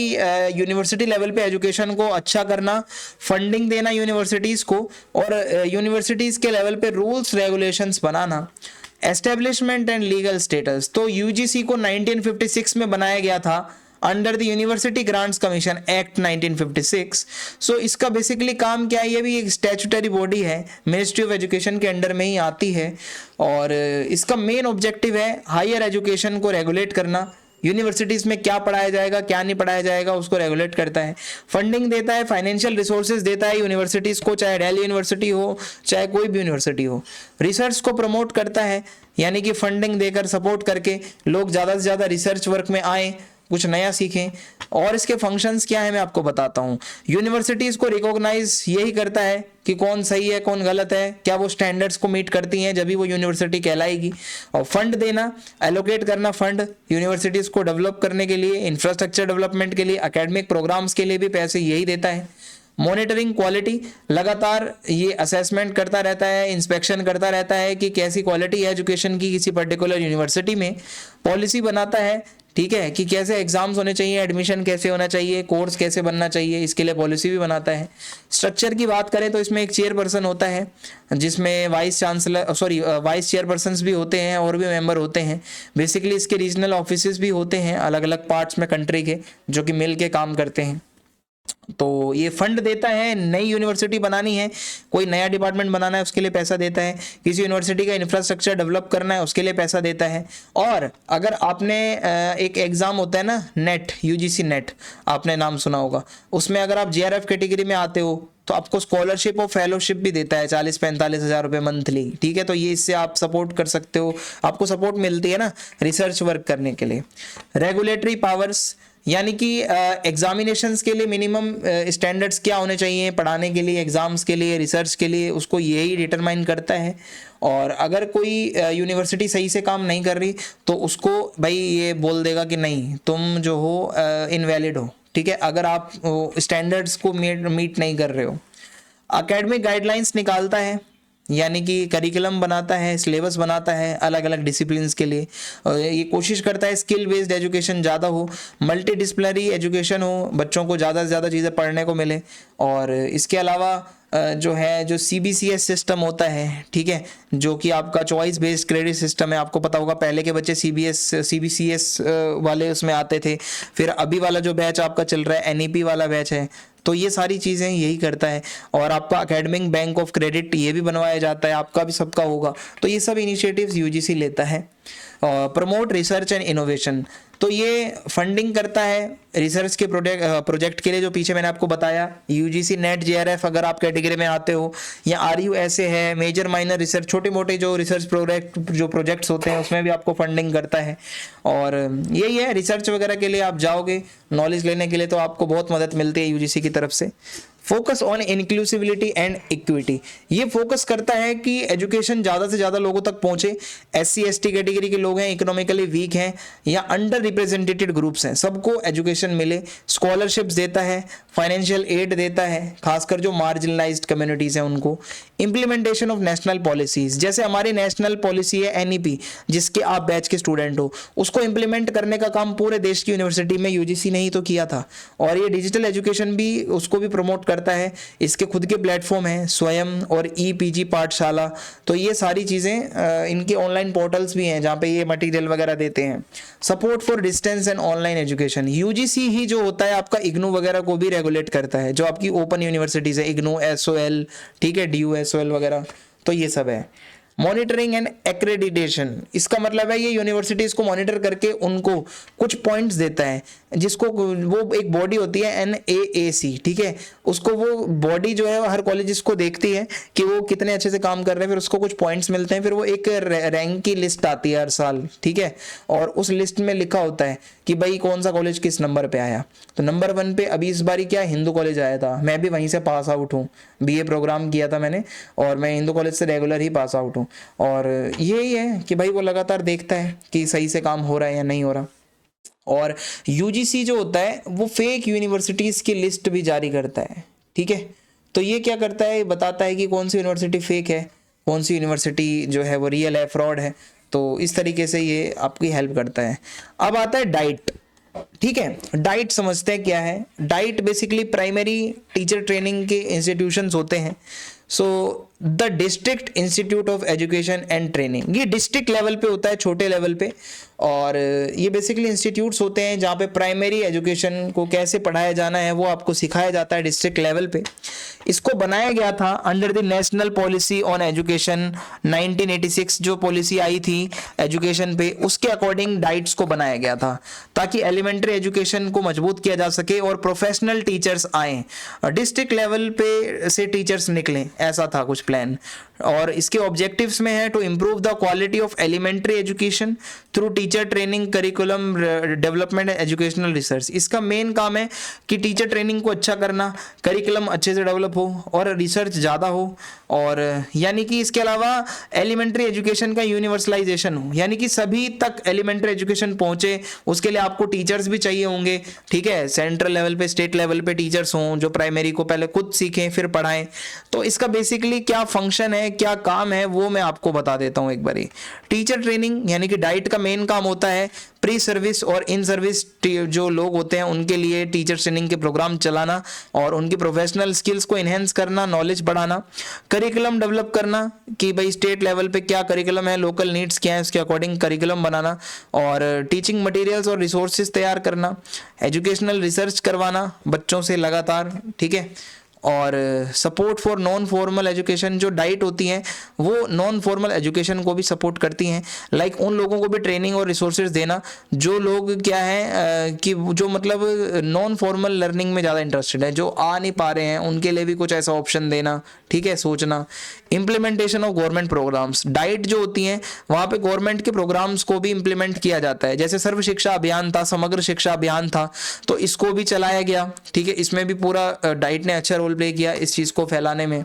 यूनिवर्सिटी लेवल पे एजुकेशन को अच्छा करना, फंडिंग देना यूनिवर्सिटीज़ को, और यूनिवर्सिटीज़ के लेवल पे rules regulations banana. Establishment and legal status, तो यूजीसी को 1956 में बनाया गया था under the university grants commission act 1956। सो इसका बेसिकली काम क्या है, ये भी एक स्टैट्यूटरी बॉडी है, मिनिस्ट्री ऑफ एजुकेशन के अंडर में ही आती है, और इसका मेन ऑब्जेक्टिव है हायर एजुकेशन को रेगुलेट करना। यूनिवर्सिटीज़ में क्या पढ़ाया जाएगा, क्या नहीं पढ़ाया जाएगा, उसको रेगुलेट करता है। फंडिंग देता है, फाइनेंशियल रिसोर्सेज देता है यूनिवर्सिटीज़ को, चाहे दिल्ली यूनिवर्सिटी हो, चाहे कोई भी यूनिवर्सिटी हो। रिसर्च को प्रमोट करता है, यानी कि फंडिंग देकर, सपोर्ट करके लोग ज़्यादा से ज़्यादा रिसर्च वर्क में आएँ, कुछ नया सीखें। और इसके फंक्शंस क्या है मैं आपको बताता हूँ। यूनिवर्सिटीज़ को रिकॉग्नाइज यही करता है कि कौन सही है, कौन गलत है, क्या वो स्टैंडर्ड्स को मीट करती हैं, जब भी वो यूनिवर्सिटी कहलाएगी। और फंड देना, एलोकेट करना फंड यूनिवर्सिटीज़ को डेवलप करने के लिए, इंफ्रास्ट्रक्चर डेवलपमेंट के लिए, एकेडमिक प्रोग्राम्स के लिए भी पैसे यही देता है। मॉनिटरिंग क्वालिटी, लगातार ये असेसमेंट करता रहता है, इंस्पेक्शन करता रहता है कि कैसी क्वालिटी है एजुकेशन की किसी पर्टिकुलर यूनिवर्सिटी में। पॉलिसी बनाता है, ठीक है, कि कैसे एग्जाम्स होने चाहिए, एडमिशन कैसे होना चाहिए, कोर्स कैसे बनना चाहिए, इसके लिए पॉलिसी भी बनाता है। स्ट्रक्चर की बात करें तो इसमें एक चेयरपर्सन होता है, जिसमें वाइस चेयरपर्सन्स भी होते हैं और भी मेंबर होते हैं। बेसिकली इसके रीजनल ऑफिसेज भी होते हैं अलग अलग पार्ट्स में कंट्री के, जो कि मिल के काम करते हैं। तो ये फंड देता है, नई यूनिवर्सिटी बनानी है, कोई नया डिपार्टमेंट बनाना है, उसके लिए पैसा देता है। किसी यूनिवर्सिटी का इंफ्रास्ट्रक्चर डेवलप करना है, उसके लिए पैसा देता है। और अगर आपने एक एग्ज़ाम होता है ना, नेट, यूजीसी नेट, आपने नाम सुना होगा, उसमें अगर आप जेआरएफ कैटेगरी में आते हो तो आपको स्कॉलरशिप और फेलोशिप भी देता है 40-45 हज़ार रुपये मंथली, ठीक है। तो ये इससे आप सपोर्ट कर सकते हो, आपको सपोर्ट मिलती है ना रिसर्च वर्क करने के लिए। रेगुलेटरी पावर्स, यानी कि एग्जामिनेशंस के लिए मिनिमम स्टैंडर्ड्स क्या होने चाहिए पढ़ाने के लिए, एग्ज़ाम्स के लिए, रिसर्च के लिए, उसको यही डिटरमाइन करता है। और अगर कोई यूनिवर्सिटी सही से काम नहीं कर रही तो उसको भाई ये बोल देगा कि नहीं, तुम जो हो इनवैलिड हो, ठीक है, अगर आप स्टैंडर्ड्स को मीट नहीं कर रहे हो। एकेडमिक गाइडलाइंस निकालता है, यानी कि करिकुलम बनाता है, सिलेबस बनाता है अलग अलग डिसिप्लिन्स के लिए। और ये कोशिश करता है स्किल बेस्ड एजुकेशन ज़्यादा हो, मल्टी डिसिप्लिनरी एजुकेशन हो, बच्चों को ज़्यादा से ज़्यादा चीज़ें पढ़ने को मिले। और इसके अलावा जो सीबीसीएस सिस्टम होता है, ठीक है, जो कि आपका चॉइस बेस्ड क्रेडिट सिस्टम है। आपको पता होगा पहले के बच्चे सीबीसीएस वाले उसमें आते थे, फिर अभी वाला जो बैच आपका चल रहा है एनईपी वाला बैच है। तो ये सारी चीज़ें यही करता है। और आपका एकेडमिक बैंक ऑफ क्रेडिट ये भी बनवाया जाता है, आपका भी सबका होगा। तो ये सब इनिशिएटिव्स यूजीसी लेता है। प्रमोट रिसर्च एंड इनोवेशन, तो ये फंडिंग करता है रिसर्च के प्रोजेक्ट के लिए, जो पीछे मैंने आपको बताया। यूजीसी नेट जेआरएफ अगर आप कैटेगरी में आते हो, या आरयू ऐसे है, मेजर माइनर रिसर्च, छोटे मोटे जो रिसर्च प्रोजेक्ट्स होते हैं उसमें भी आपको फंडिंग करता है। और यही है, रिसर्च वगैरह के लिए आप जाओगे नॉलेज लेने के लिए तो आपको बहुत मदद मिलती है यूजीसी की तरफ से। Focus on inclusivity and equity, ये फोकस करता है कि एजुकेशन ज़्यादा से ज़्यादा लोगों तक पहुंचे। SC ST कैटेगरी के लोग हैं, इकोनॉमिकली वीक हैं या अंडर रिप्रेजेंटेटेड ग्रुप्स हैं, सबको एजुकेशन मिले। स्कॉलरशिप्स देता है, फाइनेंशियल एड देता है, खासकर जो मार्जिनलाइज्ड कम्युनिटीज़ हैं उनको। इम्प्लीमेंटेशन ऑफ नेशनल पॉलिसीज, जैसे हमारी नेशनल पॉलिसी है NEP, जिसके आप बैच के स्टूडेंट हो, उसको इम्प्लीमेंट करने का काम पूरे देश की यूनिवर्सिटी में UGC ने ही तो किया था। और ये डिजिटल एजुकेशन भी उसको भी प्रमोट करता है। इसके खुद के प्लेटफॉर्म हैं, स्वयं और EPG पाठशाला। तो ये सारी चीज़ें, इनके ऑनलाइन पोर्टल्स भी हैं जहाँ पे ये मटेरियल वगैरह देते हैं। Support for distance and online education, UGC ही जो होता है आपका IGNOU वगैरह को भी रेगुलेट करता है, जो आपकी ओपन यूनिवर्सिटीज़ है, IGNOU, SOL, ठीक है, DU SOL वगैरह, तो ये सब है। मॉनिटरिंग एंड एक्रेडिटेशन, इसका मतलब है ये यूनिवर्सिटीज़ को मॉनिटर करके उनको कुछ पॉइंट्स देता है, जिसको वो एक बॉडी होती है NAAC, ठीक है, उसको वो बॉडी जो है हर कॉलेजेस को देखती है कि वो कितने अच्छे से काम कर रहे हैं, फिर उसको कुछ पॉइंट्स मिलते हैं, फिर वो एक रैंक की लिस्ट आती है हर साल, ठीक है, और उस लिस्ट में लिखा होता है कि भाई कौन सा कॉलेज किस नंबर पे आया। तो नंबर 1 पे अभी इस बारी क्या हिंदू कॉलेज आया था, मैं भी वहीं से पास आउट हूँ, BA प्रोग्राम किया था मैंने, और मैं हिंदू कॉलेज से रेगुलर ही पास आउट हूँ। और यही है कि भाई वो लगातार देखता है कि सही से काम हो रहा है या नहीं हो रहा। और UGC जो होता है वो फेक यूनिवर्सिटीज़ की लिस्ट भी जारी करता है, ठीक है। तो ये क्या करता है, बताता है कि कौन सी यूनिवर्सिटी फेक है, कौन सी यूनिवर्सिटी जो है वो रियल है, फ्रॉड है। तो इस तरीके से ये आपकी हेल्प करता है। अब आता है डाइट, ठीक है। डाइट समझते हैं क्या है। Diet basically primary teacher training के इंस्टीट्यूशंस होते हैं। So the district institute of education and training, ये डिस्ट्रिक्ट लेवल पे होता है, छोटे लेवल पे। और ये बेसिकली इंस्टीट्यूट्स होते हैं जहाँ पे प्राइमरी एजुकेशन को कैसे पढ़ाया जाना है वो आपको सिखाया जाता है डिस्ट्रिक्ट लेवल पे। इसको बनाया गया था under the national policy on education 1986, जो पॉलिसी आई थी एजुकेशन पे, उसके अकॉर्डिंग डाइट्स को बनाया गया था ताकि एलिमेंट्री एजुकेशन को मजबूत किया जा सके और प्रोफेशनल टीचर्स आए, डिस्ट्रिक्ट लेवल पे से टीचर्स निकले, ऐसा था कुछ प्लान। और इसके ऑब्जेक्टिव्स में है to improve the quality of elementary education through teacher training, curriculum development, educational research. इसका मेन काम है कि टीचर ट्रेनिंग को अच्छा करना, करिकुलम अच्छे से डेवलप हो और रिसर्च ज़्यादा हो, और यानी कि इसके अलावा एलिमेंट्री एजुकेशन का यूनिवर्सलाइजेशन हो, यानी कि सभी तक एलिमेंट्री एजुकेशन पहुंचे। उसके लिए आपको टीचर्स भी चाहिए होंगे, ठीक है, सेंट्रल लेवल पे, स्टेट लेवल पे टीचर्स हों जो प्राइमरी को पहले खुद सीखें फिर पढ़ाएं। तो इसका बेसिकली क्या फंक्शन है, क्या काम है, वो मैं आपको बता देता हूँ एक बारी। टीचर ट्रेनिंग यानी कि डाइट का मेन काम होता है प्री सर्विस और इन सर्विस जो लोग होते हैं उनके लिए टीचर ट्रेनिंग के प्रोग्राम चलाना और उनकी प्रोफेशनल स्किल्स को इन्हेंस करना, नॉलेज बढ़ाना, करिकुलम डेवलप करना कि भाई स्टेट लेवल पे क्या करिकुलम है, लोकल नीड्स क्या है, उसके अकॉर्डिंग करिकुलम बनाना, और टीचिंग मटेरियल्स और रिसोर्सेज तैयार करना, एजुकेशनल रिसर्च करवाना बच्चों से लगातार, ठीक है। और support for non formal education, जो डाइट होती हैं वो नॉन फॉर्मल एजुकेशन को भी सपोर्ट करती हैं, लाइक उन लोगों को भी ट्रेनिंग और रिसोर्सेज देना जो लोग क्या है कि जो मतलब नॉन फॉर्मल लर्निंग में ज़्यादा इंटरेस्टेड है, जो आ नहीं पा रहे हैं, उनके लिए भी कुछ ऐसा ऑप्शन देना, ठीक है, सोचना। Implementation of government programs, DIET जो होती हैं वहाँ पे गवर्नमेंट के प्रोग्राम्स को भी इम्प्लीमेंट किया जाता है, जैसे सर्व शिक्षा अभियान था, समग्र शिक्षा अभियान था, तो इसको भी चलाया गया, ठीक है। इसमें भी पूरा डाइट ने अच्छा रोल प्ले किया इस चीज को फैलाने में।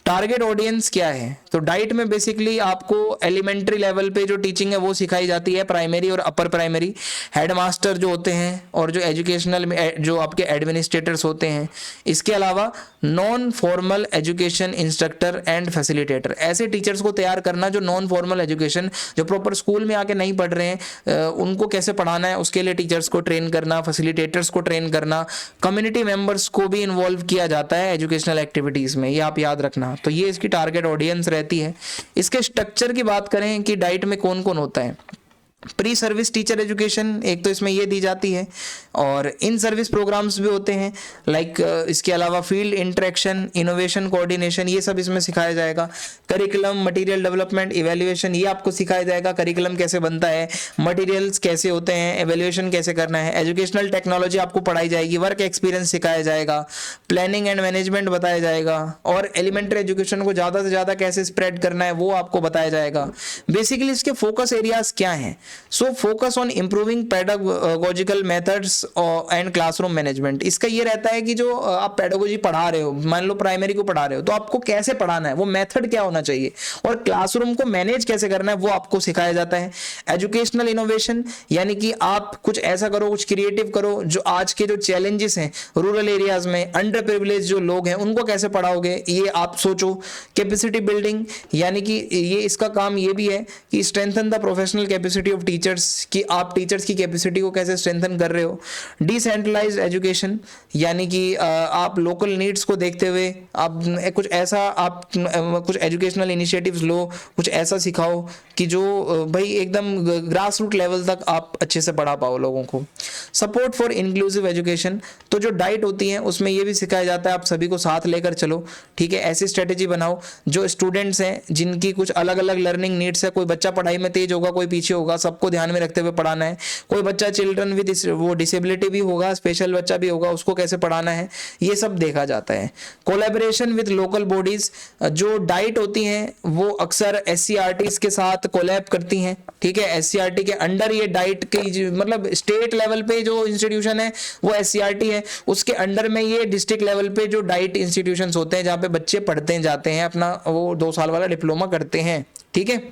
टारगेट ऑडियंस क्या है, तो डाइट में बेसिकली आपको एलिमेंट्री लेवल पे जो टीचिंग है वो सिखाई जाती है, प्राइमरी और अपर प्राइमरी। हेडमास्टर जो होते हैं और जो एजुकेशनल में जो आपके एडमिनिस्ट्रेटर्स होते हैं, इसके अलावा non formal education instructor and facilitator, ऐसे टीचर्स को तैयार करना जो नॉन फॉर्मल एजुकेशन, जो प्रॉपर स्कूल में आके नहीं पढ़ रहे हैं, उनको कैसे पढ़ाना है उसके लिए टीचर्स को ट्रेन करना, फैसिलिटेटर्स को ट्रेन करना, कम्युनिटी मेंबर्स को भी इन्वॉल्व किया जाता है एजुकेशनल एक्टिविटीज में, ये आप याद रखना। तो ये इसकी टारगेट ऑडियंस रहती है। इसके स्ट्रक्चर की बात करें कि डाइट में कौन कौन होता है, प्री सर्विस टीचर एजुकेशन एक तो इसमें ये दी जाती है, और इन सर्विस प्रोग्राम्स भी होते हैं, लाइक इसके अलावा फील्ड इंटरेक्शन, इनोवेशन, कोऑर्डिनेशन, ये सब इसमें सिखाया जाएगा। करिकुलम, मटेरियल डेवलपमेंट, इवैल्यूएशन, ये आपको सिखाया जाएगा, करिकुलम कैसे बनता है, मटेरियल्स कैसे होते हैं, इवैल्यूएशन कैसे करना है। एजुकेशनल टेक्नोलॉजी आपको पढ़ाई जाएगी, वर्क एक्सपीरियंस सिखाया जाएगा, प्लानिंग एंड मैनेजमेंट बताया जाएगा, और एलिमेंट्री एजुकेशन को ज़्यादा से ज़्यादा कैसे स्प्रेड करना है वो आपको बताया जाएगा। बेसिकली इसके फोकस एरियाज क्या हैं, so focus on improving pedagogical methods and classroom management. इसका ये रहता है कि जो आप पेडागोजी पढ़ा रहे हो, मान लो प्राइमरी को पढ़ा रहे हो, तो आपको कैसे पढ़ाना है, वो मेथड क्या होना चाहिए, और क्लासरूम को मैनेज कैसे करना है वो आपको सिखाया जाता है। एजुकेशनल इनोवेशन, यानी कि आप कुछ ऐसा करो, कुछ क्रिएटिव करो, जो आज के जो चैलेंजेस हैं रूरल एरियाज में, अंडर प्रिविलेज जो लोग हैं उनको कैसे पढ़ाओगे, ये आप सोचो। कैपेसिटी बिल्डिंग, यानी कि ये इसका काम ये भी है कि strengthen the professional capacity of teachers, कि आप टीचर्स की कैपेसिटी को कैसे स्ट्रेंथन कर रहे हो। डिसेंट्रलाइज्ड एजुकेशन, यानी कि आप लोकल नीड्स को देखते हुए आप कुछ ऐसा, आप कुछ एजुकेशनल इनिशिएटिव्स लो, कुछ ऐसा सिखाओ कि जो भाई एकदम ग्रास रूट लेवल तक आप अच्छे से पढ़ा पाओ लोगों को। सपोर्ट फॉर इंक्लूसिव एजुकेशन, तो जो डाइट होती है उसमें ये भी सिखाया जाता है आप सभी को साथ लेकर चलो, ठीक है। ऐसी स्ट्रेटेजी बनाओ जो स्टूडेंट्स हैं जिनकी कुछ अलग अलग लर्निंग नीड्स है, कोई बच्चा पढ़ाई में तेज होगा, कोई पीछे होगा, सबको ध्यान में रखते हुए पढ़ाना है। कोई बच्चा चिल्ड्रन विद वो डिसेबिलिटी भी होगा, स्पेशल बच्चा भी होगा, उसको कैसे पढ़ाना है, ये सब देखा जाता है। कोलैबोरेशन विद लोकल बॉडीज, जो डाइट होती हैं वो अक्सर SCRTs के साथ कोलैब करती हैं, ठीक है। SCRT के अंडर ये डाइट की, मतलब स्टेट लेवल पे जो इंस्टीट्यूशन है वो SCRT है, उसके अंडर में ये डिस्ट्रिक्ट लेवल पे जो डाइट इंस्टीट्यूशंस होते हैं जहाँ पे बच्चे पढ़ते जाते हैं, अपना वो 2 साल वाला डिप्लोमा करते हैं, ठीक है।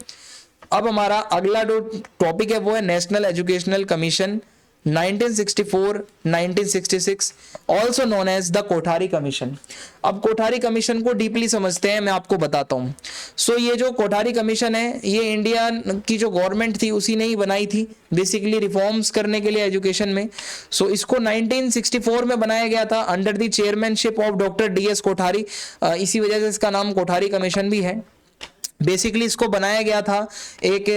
अब हमारा अगला जो टॉपिक है वो है national educational commission 1964-1966, also known as the Kothari commission. अब कोठारी कमीशन को डीपली समझते हैं, मैं आपको बताता हूँ। सो ये जो कोठारी कमीशन है ये इंडिया की जो गवर्नमेंट थी उसी ने ही बनाई थी, बेसिकली रिफॉर्म्स करने के लिए एजुकेशन में। सो इसको 1964 में बनाया गया था under the chairmanship of doctor DS Kothari, इसी वजह से इसका नाम कोठारी कमीशन भी है। बेसिकली इसको बनाया गया था एक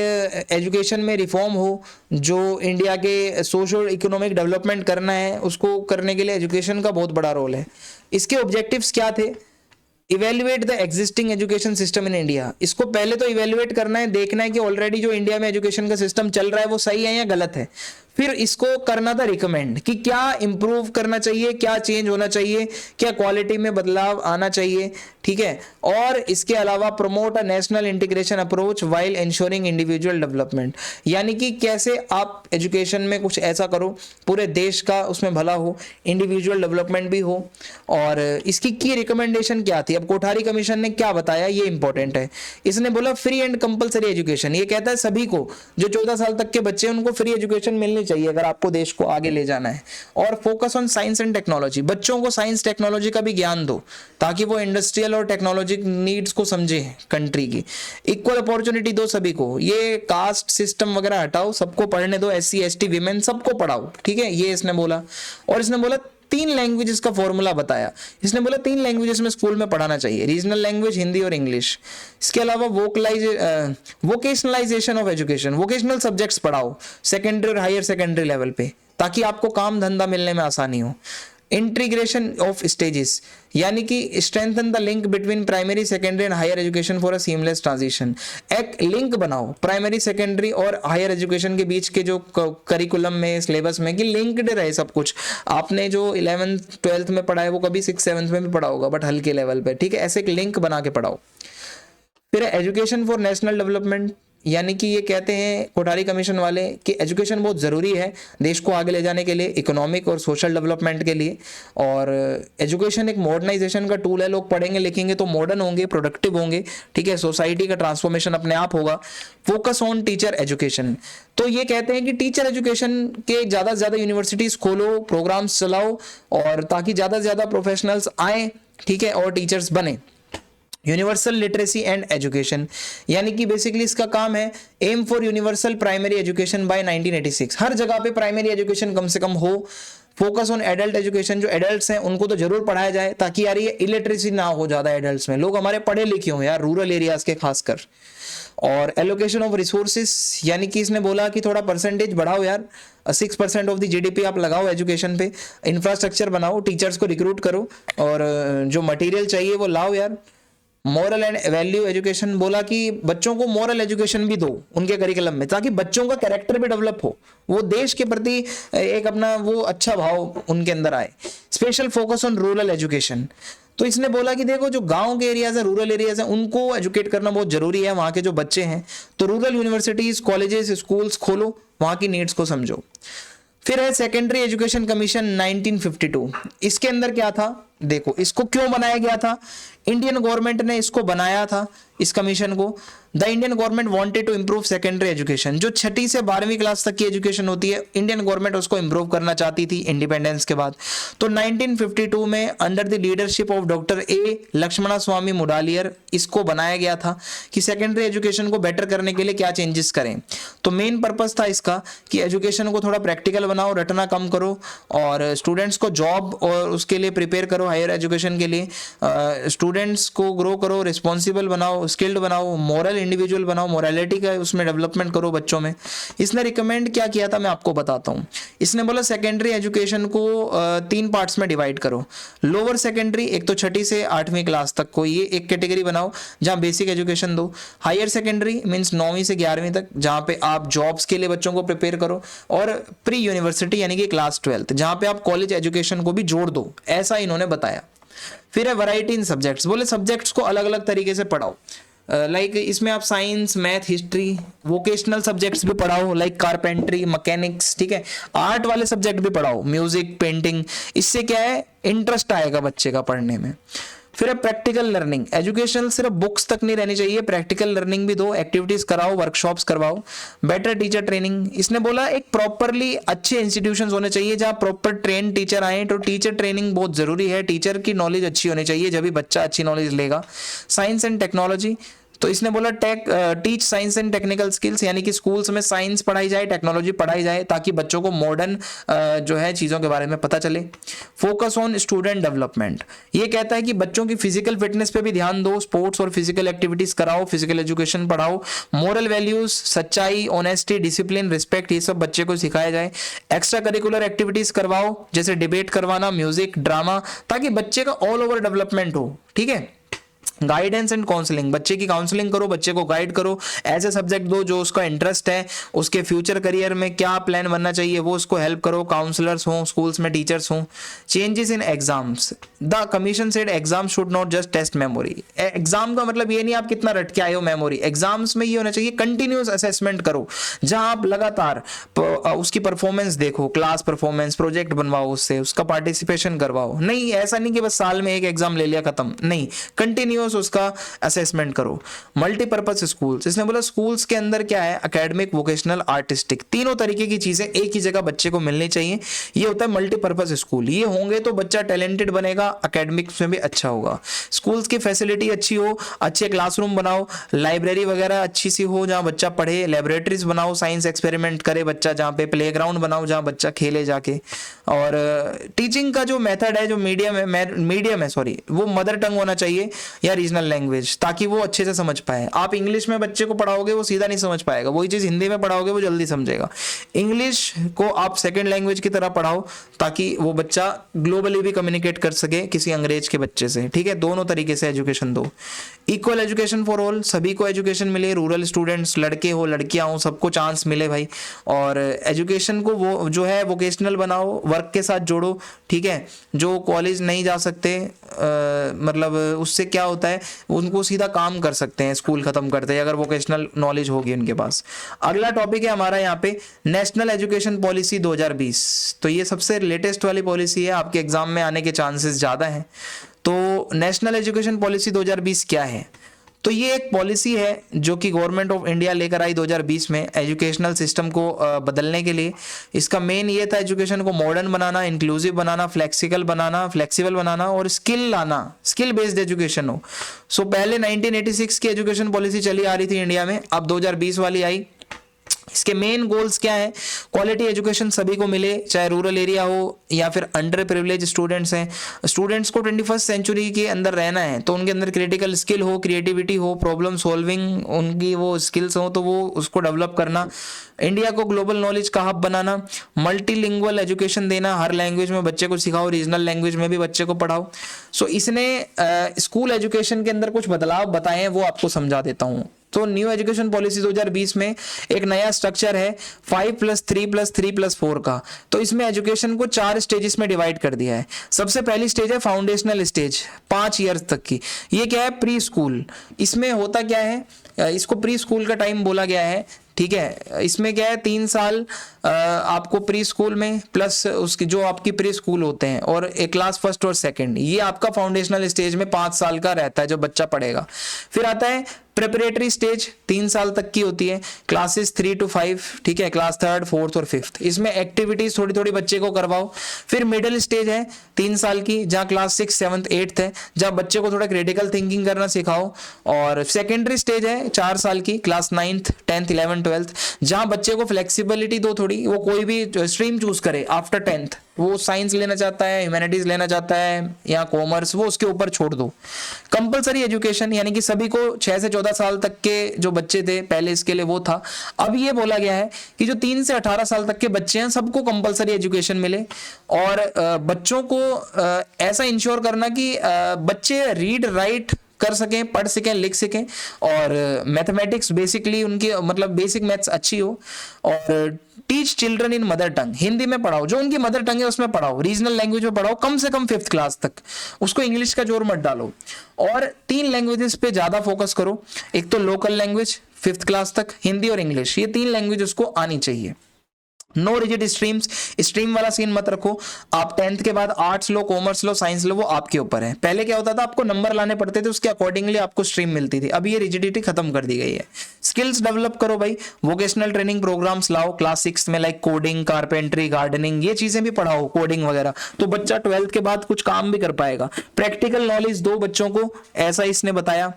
एजुकेशन में रिफॉर्म हो, जो इंडिया के सोशल इकोनॉमिक डेवलपमेंट करना है, उसको करने के लिए एजुकेशन का बहुत बड़ा रोल है। इसके ऑब्जेक्टिव्स क्या थे? Evaluate the existing education system in India. इसको पहले तो इवेल्युएट करना है, देखना है कि ऑलरेडी जो इंडिया में एजुकेशन का सिस्टम चल रहा है वो सही है या गलत है। फिर इसको करना था रिकमेंड कि क्या इंप्रूव करना चाहिए, क्या चेंज होना चाहिए, क्या क्वालिटी में बदलाव आना चाहिए, ठीक है। और इसके अलावा promote a national integration approach while ensuring individual development, यानी कि कैसे आप एजुकेशन में कुछ ऐसा करो पूरे देश का उसमें भला हो, इंडिविजुअल डेवलपमेंट भी हो। और इसकी की रिकमेंडेशन क्या थी? अब कोठारी कमीशन ने क्या बताया, ये इंपॉर्टेंट है। इसने बोला फ्री एंड कंपलसरी एजुकेशन, ये कहता है सभी को जो 14 साल तक के बच्चे हैं उनको फ्री एजुकेशन मिलनी चाहिए अगर आपको देश को आगे ले जाना है। और focus on science and technology, बच्चों को साइंस टेक्नोलॉजी का भी ज्ञान दो ताकि वो इंडस्ट्रियल और टेक्नोलॉजी नीड्स को समझे कंट्री की। इक्वल अपॉर्चुनिटी दो सभी को, ये कास्ट सिस्टम वगैरह हटाओ, सबको पढ़ने दो, SC ST विमेन सबको पढ़ाओ, ठीक है, ये इसने बोला। और इसने बोला 3 लैंग्वेजेस का फॉर्मूला बताया। इसने बोला 3 लैंग्वेजेस में स्कूल में पढ़ाना चाहिए, रीजनल लैंग्वेज, हिंदी और इंग्लिश। इसके अलावा vocationalisation of education, vocational subjects पढ़ाओ सेकेंडरी और हायर सेकेंडरी लेवल पे, ताकि आपको काम धंधा मिलने में आसानी हो। इंटीग्रेशन ऑफ स्टेजेस, यानी कि strengthen the link between primary secondary and higher education for a seamless transition. एक लिंक बनाओ प्राइमरी सेकेंडरी और हायर एजुकेशन के बीच के जो करिकुलम में, सिलेबस में, कि लिंक्ड रहे सब कुछ। आपने जो 11th 12th में पढ़ा है वो कभी 6th 7th में भी पढ़ा होगा, बट हल्के लेवल पे, ठीक है। ऐसे एक लिंक बना के पढ़ाओ। फिर एजुकेशन फॉर नेशनल डेवलपमेंट, यानी कि ये कहते हैं कोठारी कमीशन वाले कि एजुकेशन बहुत ज़रूरी है देश को आगे ले जाने के लिए, इकोनॉमिक और सोशल डेवलपमेंट के लिए। और एजुकेशन एक मॉडर्नाइजेशन का टूल है, लोग पढ़ेंगे लिखेंगे तो मॉडर्न होंगे, प्रोडक्टिव होंगे, ठीक है, सोसाइटी का ट्रांसफॉर्मेशन अपने आप होगा। फोकस ऑन टीचर एजुकेशन, तो ये कहते हैं कि टीचर एजुकेशन के ज़्यादा से ज़्यादा यूनिवर्सिटीज़ खोलो, प्रोग्राम्स चलाओ, और ताकि ज़्यादा से ज़्यादा प्रोफेशनल्स आए, ठीक है, और टीचर्स बने। यूनिवर्सल लिटरेसी एंड एजुकेशन, यानी कि बेसिकली इसका काम है aim for universal primary education by 1986, हर जगह पे प्राइमरी एजुकेशन कम से कम हो। फोकस ऑन एडल्ट एजुकेशन, जो एडल्ट्स हैं उनको तो जरूर पढ़ाया जाए ताकि यार ये इलिटरेसी ना हो ज़्यादा एडल्ट्स में, लोग हमारे पढ़े लिखे हों यार, रूरल एरियाज के खासकर। और एलोकेशन ऑफ रिसोर्सेज, यानी कि इसने बोला कि थोड़ा परसेंटेज बढ़ाओ यार, 6% ऑफ द GDP आप लगाओ एजुकेशन पे, इंफ्रास्ट्रक्चर बनाओ, टीचर्स को रिक्रूट करो, और जो मटेरियल चाहिए वो लाओ यार। मॉरल एंड वैल्यू एजुकेशन, बोला कि बच्चों को मॉरल एजुकेशन भी दो उनके करिकुलम में, ताकि बच्चों का कैरेक्टर भी डेवलप हो, वो देश के प्रति एक अपना वो अच्छा भाव उनके अंदर आए। Special focus on rural education, तो इसने बोला कि देखो जो गांव के एरियाज है, रूरल एरियाज है, उनको एजुकेट करना बहुत जरूरी है, वहां के जो बच्चे हैं, तो रूरल यूनिवर्सिटीज, कॉलेजेस, स्कूल्स खोलो, वहां की नीड्स को समझो। फिर है सेकेंडरी एजुकेशन कमीशन 1952। इसके अंदर क्या था, देखो इसको क्यों बनाया गया था, इंडियन गवर्नमेंट ने इसको बनाया था, इस कमीशन को। The Indian government wanted to improve secondary education, जो 6ठी से 12वीं क्लास तक की एजुकेशन होती है, इंडियन गवर्नमेंट उसको इंप्रूव करना चाहती थी इंडिपेंडेंस के बाद। तो 1952 में under the leadership of doctor A Lakshmana Swami Mudaliar इसको बनाया गया था कि सेकेंडरी एजुकेशन को बेटर करने के लिए क्या चेंजेस करें। तो मेन पर्पस था इसका कि एजुकेशन को थोड़ा प्रैक्टिकल बनाओ, रटना कम करो, और स्टूडेंट्स को जॉब और उसके लिए प्रिपेयर करो, हायर एजुकेशन के लिए स्टूडेंट्स को ग्रो करो, रिस्पॉन्सिबल बनाओ, स्किल्ड बनाओ, मॉरल इंडिविजुअल बनाओ, मोरालिटी का उसमें डेवलपमेंट करो बच्चों में। इसने रिकमेंड क्या किया था मैं आपको बताता हूँ। इसने बोला सेकेंडरी एजुकेशन को 3 पार्ट्स में डिवाइड करो। लोअर सेकेंडरी, एक तो 6ठी से 8वीं क्लास तक को, ये एक कैटेगरी बनाओ जहाँ बेसिक एजुकेशन दो। हायर सेकेंडरी मीन्स 9वीं से 11वीं तक, जहाँ पे आप जॉब्स के लिए बच्चों को प्रिपेयर करो। और प्री यूनिवर्सिटी यानी कि क्लास 12, जहाँ पे आप कॉलेज एजुकेशन को भी जोड़ दो, ऐसा इन्होंने बताया। फिर है वैरायटी इन सब्जेक्ट्स, बोले सब्जेक्ट्स को अलग अलग तरीके से पढ़ाओ। लाइक इसमें आप science, math, history, vocational subjects भी पढ़ाओ, लाइक कारपेंट्री, मैकेनिक्स, ठीक है, आर्ट वाले सब्जेक्ट भी पढ़ाओ, म्यूजिक, पेंटिंग। इससे क्या है, इंटरेस्ट आएगा बच्चे का पढ़ने में। फिर है प्रैक्टिकल लर्निंग, एजुकेशन सिर्फ बुक्स तक नहीं रहनी चाहिए, प्रैक्टिकल लर्निंग भी दो, एक्टिविटीज कराओ, वर्कशॉप्स करवाओ। बेटर टीचर ट्रेनिंग, इसने बोला एक प्रॉपरली अच्छे इंस्टीट्यूशंस होने चाहिए जहाँ प्रॉपर ट्रेन टीचर आए। तो टीचर ट्रेनिंग बहुत जरूरी है, टीचर की नॉलेज अच्छी होनी चाहिए, जब भी बच्चा अच्छी नॉलेज लेगा। साइंस एंड टेक्नोलॉजी, तो इसने बोला teach science and technical skills, यानी कि स्कूल्स में साइंस पढ़ाई जाए, टेक्नोलॉजी पढ़ाई जाए, ताकि बच्चों को मॉडर्न जो है चीज़ों के बारे में पता चले। फोकस ऑन स्टूडेंट डेवलपमेंट, ये कहता है कि बच्चों की फिजिकल फिटनेस पे भी ध्यान दो, स्पोर्ट्स और फिजिकल एक्टिविटीज कराओ, फिजिकल एजुकेशन पढ़ाओ। मोरल वैल्यूज, सच्चाई, ऑनेस्टी, डिसिप्लिन, रिस्पेक्ट, ये सब बच्चे को सिखाया जाए। एक्स्ट्रा करिकुलर एक्टिविटीज करवाओ, जैसे डिबेट करवाना, म्यूजिक, ड्रामा, ताकि बच्चे का ऑल ओवर डेवलपमेंट हो, ठीक है। गाइडेंस एंड काउंसलिंग, बच्चे की काउंसलिंग करो, बच्चे को गाइड करो, ऐसे सब्जेक्ट दो जो उसका इंटरेस्ट है, उसके फ्यूचर करियर में क्या प्लान बनना चाहिए वो उसको हेल्प करो, काउंसलर्स हों स्कूल्स में, टीचर्स हों। Changes in exams, the commission said exam should not just test memory. Exam का मतलब ये नहीं आप कितना रट के आए हो मेमोरी, एग्जाम्स में ये होना चाहिए कंटिन्यूस असेसमेंट करो, जहां आप लगातार उसकी परफॉर्मेंस देखो, क्लास परफॉर्मेंस, प्रोजेक्ट बनवाओ, उससे उसका पार्टिसिपेशन करवाओ। नहीं, ऐसा नहीं कि बस साल में एक एग्जाम ले लिया खत्म, नहीं, कंटिन्यूस उसका असेसमेंट करो। मल्टीपर्पज स्कूल्स, इसने बोला स्कूल्स के अंदर क्या है, एकेडमिक, वोकेशनल, आर्टिस्टिक, तीनों तरीके की चीजें एक ही जगह बच्चे को मिलनी चाहिए। ये होता है मल्टीपर्पज स्कूल। ये होंगे तो बच्चा टैलेंटेड बनेगा, एकेडमिक्स में भी अच्छा होगा। स्कूल्स की फैसिलिटी अच्छी हो, अच्छे क्लासरूम बनाओ, लाइब्रेरी वगैरह अच्छी सी हो जहां बच्चा पढ़े, लेबोरेटरीज बनाओ, साइंस एक्सपेरिमेंट करे बच्चा, जहां पे प्लेग्राउंड बनाओ जहां बच्चा खेले जाके। और टीचिंग का जो मेथड है, जो मीडियम है सॉरी, वो मदर टंग होना चाहिए या रीजनल लैंग्वेज, ताकि वो अच्छे से समझ पाए। आप इंग्लिश में बच्चे को पढ़ाओगे वो सीधा नहीं समझ पाएगा, वही चीज हिंदी में पढ़ाओगे वो जल्दी समझेगा। इंग्लिश को आप सेकंड लैंग्वेज की तरह पढ़ाओ, ताकि वो बच्चा ग्लोबली भी कम्युनिकेट कर सके किसी अंग्रेज के बच्चे से, ठीक है। दोनों तरीके से एजुकेशन दो। इक्वल एजुकेशन फॉर ऑल, सभी को एजुकेशन मिले, रूरल स्टूडेंट्स, लड़के हो लड़कियां हो, सबको चांस मिले भाई। और एजुकेशन को वो जो है वोकेशनल बनाओ, वर्क के साथ जोड़ो, ठीक है। जो कॉलेज नहीं जा सकते, मतलब उससे क्या होता है, उनको सीधा काम कर सकते हैं स्कूल खत्म करते हैं, अगर वोकेशनल नॉलेज होगी उनके पास। अगला टॉपिक है हमारा यहाँ पे नेशनल एजुकेशन पॉलिसी 2020। तो ये सबसे लेटेस्ट वाली पॉलिसी है, आपके एग्जाम में आने के चांसेस ज़्यादा हैं। तो नेशनल एजुकेशन पॉलिसी 2020 क्या है, तो ये एक पॉलिसी है जो कि गवर्नमेंट ऑफ इंडिया लेकर आई 2020 में एजुकेशनल सिस्टम को बदलने के लिए। इसका मेन ये था एजुकेशन को मॉडर्न बनाना, इंक्लूसिव बनाना, फ्लेक्सिबल बनाना और स्किल लाना, स्किल बेस्ड एजुकेशन हो। सो पहले 1986 की एजुकेशन पॉलिसी चली आ रही थी इंडिया में, अब 2020 वाली आई। इसके मेन गोल्स क्या है, क्वालिटी एजुकेशन सभी को मिले, चाहे रूरल एरिया हो या फिर अंडर प्रिविलेज स्टूडेंट्स हैं। स्टूडेंट्स को 21st सेंचुरी के अंदर रहना है, तो उनके अंदर क्रिटिकल स्किल हो, क्रिएटिविटी हो, प्रॉब्लम सॉल्विंग उनकी वो स्किल्स हो, तो वो उसको डेवलप करना। इंडिया को ग्लोबल नॉलेज का हब बनाना, मल्टीलिंगुअल एजुकेशन देना, हर लैंग्वेज में बच्चे को सिखाओ, रीजनल लैंग्वेज में भी बच्चे को पढ़ाओ। सो इसने स्कूल एजुकेशन के अंदर कुछ बदलाव बताए हैं, वो आपको समझा देता हूँ। तो न्यू एजुकेशन पॉलिसी 2020 में एक नया स्ट्रक्चर है 5+3+3+4 का। तो इसमें एजुकेशन को 4 स्टेजेस में डिवाइड कर दिया है। सबसे पहली स्टेज है फाउंडेशनल स्टेज 5 ईयर्स तक की। ये क्या है, प्री स्कूल। इसमें होता क्या है, इसको प्री स्कूल का टाइम बोला गया है, ठीक है। इसमें क्या है, 3 साल आपको प्री स्कूल में प्लस उसकी जो आपकी प्री स्कूल होते हैं और एक क्लास फर्स्ट और सेकंड, ये आपका फाउंडेशनल स्टेज में 5 साल का रहता है जो बच्चा पढ़ेगा। फिर आता है प्रिपरेटरी स्टेज 3 साल तक की होती है, क्लासेस 3 to 5, ठीक है, क्लास 3rd 4th और 5th। इसमें एक्टिविटीज थोड़ी थोड़ी बच्चे को करवाओ। फिर मिडिल स्टेज है 3 साल की, जहाँ क्लास 6 7th 8th है, जहाँ बच्चे को थोड़ा क्रिटिकल थिंकिंग करना सिखाओ। और सेकेंडरी स्टेज है 4 साल की, class 9th 10th 11th 12th, जहाँ बच्चे को फ्लेक्सिबिलिटी दो थोड़ी, वो कोई भी स्ट्रीम चूज करे आफ्टर 10th, वो साइंस लेना चाहता है, ह्यूमैनिटीज लेना चाहता है या कॉमर्स, वो उसके ऊपर छोड़ दो। कंपलसरी एजुकेशन यानी कि सभी को 6 से 14 साल तक के जो बच्चे थे पहले इसके लिए वो था, अब ये बोला गया है कि जो 3 से 18 साल तक के बच्चे हैं सबको कंपलसरी एजुकेशन मिले। और बच्चों को ऐसा इंश्योर करना कि बच्चे रीड राइट कर सकें, पढ़ सकें, लिख सकें, और मैथमेटिक्स बेसिकली उनकी मतलब बेसिक मैथ्स अच्छी हो। और teach children in mother tongue, Hindi में पढ़ाओ, जो उनकी मदर टंग है उसमें पढ़ाओ, रीजनल लैंग्वेज में पढ़ाओ, कम से कम 5th क्लास तक, उसको इंग्लिश का जोर मत डालो। और 3 लैंग्वेजेस पे ज्यादा फोकस करो, एक तो लोकल लैंग्वेज 5th क्लास तक, हिंदी और इंग्लिश, ये 3 लैंग्वेज उसको आनी चाहिए। नो रिजिड स्ट्रीम्स, स्ट्रीम वाला सीन मत रखो। आप 10th के बाद आर्ट्स लो, कॉमर्स लो, साइंस लो, वो आपके ऊपर है। पहले क्या होता था, आपको नंबर लाने पड़ते थे, उसके अकॉर्डिंगली आपको स्ट्रीम मिलती थी। अब ये रिजिडिटी खत्म कर दी गई है। स्किल्स डेवलप करो भाई, वोकेशनल ट्रेनिंग प्रोग्राम्स लाओ क्लास 6 में, लाइक कोडिंग, कारपेंट्री, गार्डनिंग, ये चीजें भी पढ़ाओ, कोडिंग वगैरह, तो बच्चा 12th के बाद कुछ काम भी कर पाएगा। प्रैक्टिकल नॉलेज दो बच्चों को, ऐसा इसने बताया।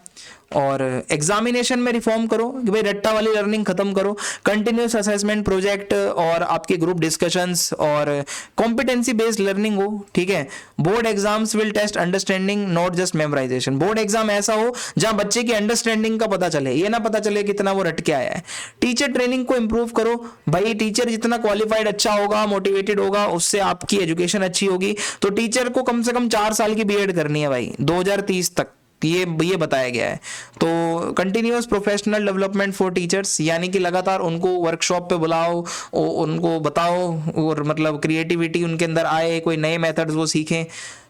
और एग्जामिनेशन में रिफॉर्म करो कि भाई रट्टा वाली लर्निंग खत्म करो, कंटिन्यूस असेसमेंट, प्रोजेक्ट और आपके ग्रुप डिस्कशंस और कॉम्पिटेंसी बेस्ड लर्निंग हो, ठीक है। Board exams will test understanding not just memorization. Board exam ऐसा हो जहां बच्चे की अंडरस्टैंडिंग का पता चले, ये ना पता चले कितना वो रट के आया है। टीचर ट्रेनिंग को इंप्रूव करो भाई, टीचर जितना क्वालिफाइड अच्छा होगा, मोटिवेटेड होगा, उससे आपकी एजुकेशन अच्छी होगी। तो टीचर को कम से कम 4 साल की बीएड करनी है भाई 2030 तक, ये बताया गया है। तो continuous professional development for teachers, यानी कि लगातार उनको वर्कशॉप पे बुलाओ, उनको बताओ और मतलब क्रिएटिविटी उनके अंदर आए, कोई नए मेथड्स वो सीखें,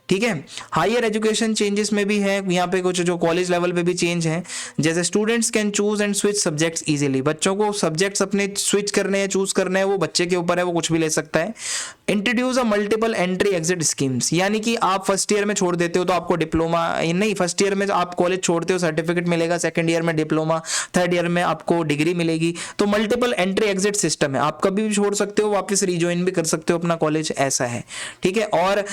ठीक है। हायर एजुकेशन चेंजेस में भी है यहाँ पे कुछ जो कॉलेज लेवल पे भी चेंज है, जैसे students can choose and switch subjects easily. बच्चों को सब्जेक्ट्स अपने स्विच करने हैं, चूज करने हैं, वो बच्चे के ऊपर है, वो कुछ भी ले सकता है। Introduce a multiple entry exit schemes, यानी कि आप फर्स्ट ईयर में छोड़ देते हो तो आपको डिप्लोमा नहीं, फर्स्ट ईयर में आप कॉलेज छोड़ते हो सर्टिफिकेट मिलेगा, सेकंड ईयर में डिप्लोमा, थर्ड ईयर में आपको डिग्री मिलेगी। तो मल्टीपल एंट्री एग्जिट सिस्टम है, आप कभी भी छोड़ सकते हो, वापस रिज्वाइन भी कर सकते हो अपना कॉलेज, ऐसा है, ठीक है। और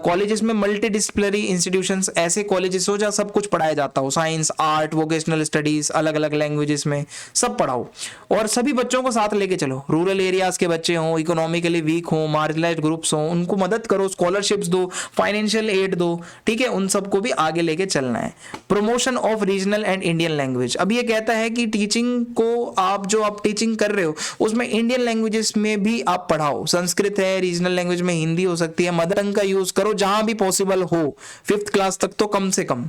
कॉलेजेस में मल्टी डिसिप्लिनरी इंस्टीट्यूशंस, ऐसे कॉलेजेस हो जहाँ सब कुछ पढ़ाया जाता हो, साइंस, आर्ट, वोकेशनल स्टडीज, अलग अलग लैंग्वेजेस में सब पढ़ाओ। और सभी बच्चों को साथ लेके चलो, रूरल एरियाज के बच्चे हों, इकोनॉमिकली वीक हों, मार्जिनलाइज्ड ग्रुप्स हों, उनको मदद करो, स्कॉलरशिप्स दो, फाइनेंशियल एड दो, ठीक है, उन सबको भी आगे लेके चलना है। Promotion of regional and Indian language, अब ये कहता है कि टीचिंग को जो आप टीचिंग कर रहे हो उसमें इंडियन लैंग्वेजेस में भी आप पढ़ाओ, संस्कृत है, रीजनल लैंग्वेज में हिंदी हो सकती है, मदर टंग का यूज करो जहां भी पॉसिबल हो, 5th क्लास तक तो कम से कम।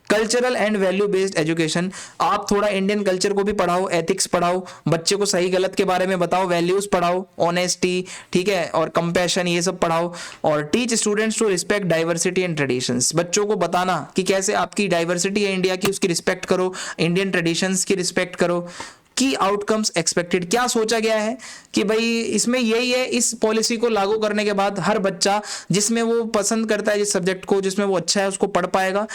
Cultural and value based education, आप थोड़ा इंडियन कल्चर को भी पढ़ाओ, एथिक्स पढ़ाओ, बच्चे को सही गलत के बारे में बताओ, वैल्यूज पढ़ाओ, ऑनेस्टी, ठीक है, और कंपैशन, ये सब पढ़ाओ। और teach students to respect diversity and traditions, बच्चों को बताना कि कैसे आपकी डाइवर्सिटी है इंडिया की, उसकी रिस्पेक्ट करो, इंडियन ट्रेडिशंस की रिस्पेक्ट करो। की आउटकम्स एक्सपेक्टेड, क्या सोचा गया है कि भाई इसमें यही है, इस पॉलिसी को लागू करने के बाद हर बच्चा जिसमें वो पसंद करता है, जिस सब्जेक्ट को जिसमें वो अच्छा है उसको पढ़ पाएगा।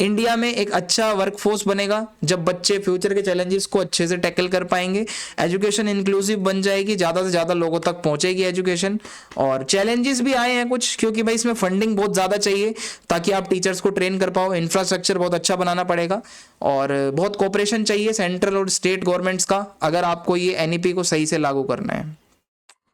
इंडिया में एक अच्छा वर्कफोर्स बनेगा जब बच्चे फ्यूचर के चैलेंजेस को अच्छे से टैकल कर पाएंगे, एजुकेशन इंक्लूसिव बन जाएगी, ज़्यादा से ज़्यादा लोगों तक पहुंचेगी एजुकेशन। और चैलेंजेस भी आए हैं कुछ, क्योंकि भाई इसमें फंडिंग बहुत ज़्यादा चाहिए ताकि आप टीचर्स को ट्रेन कर पाओ, इंफ्रास्ट्रक्चर बहुत अच्छा बनाना पड़ेगा और बहुत कोऑपरेशन चाहिए सेंट्रल और स्टेट गवर्नमेंट्स का, अगर आपको ये एनईपी को सही से लागू करना है,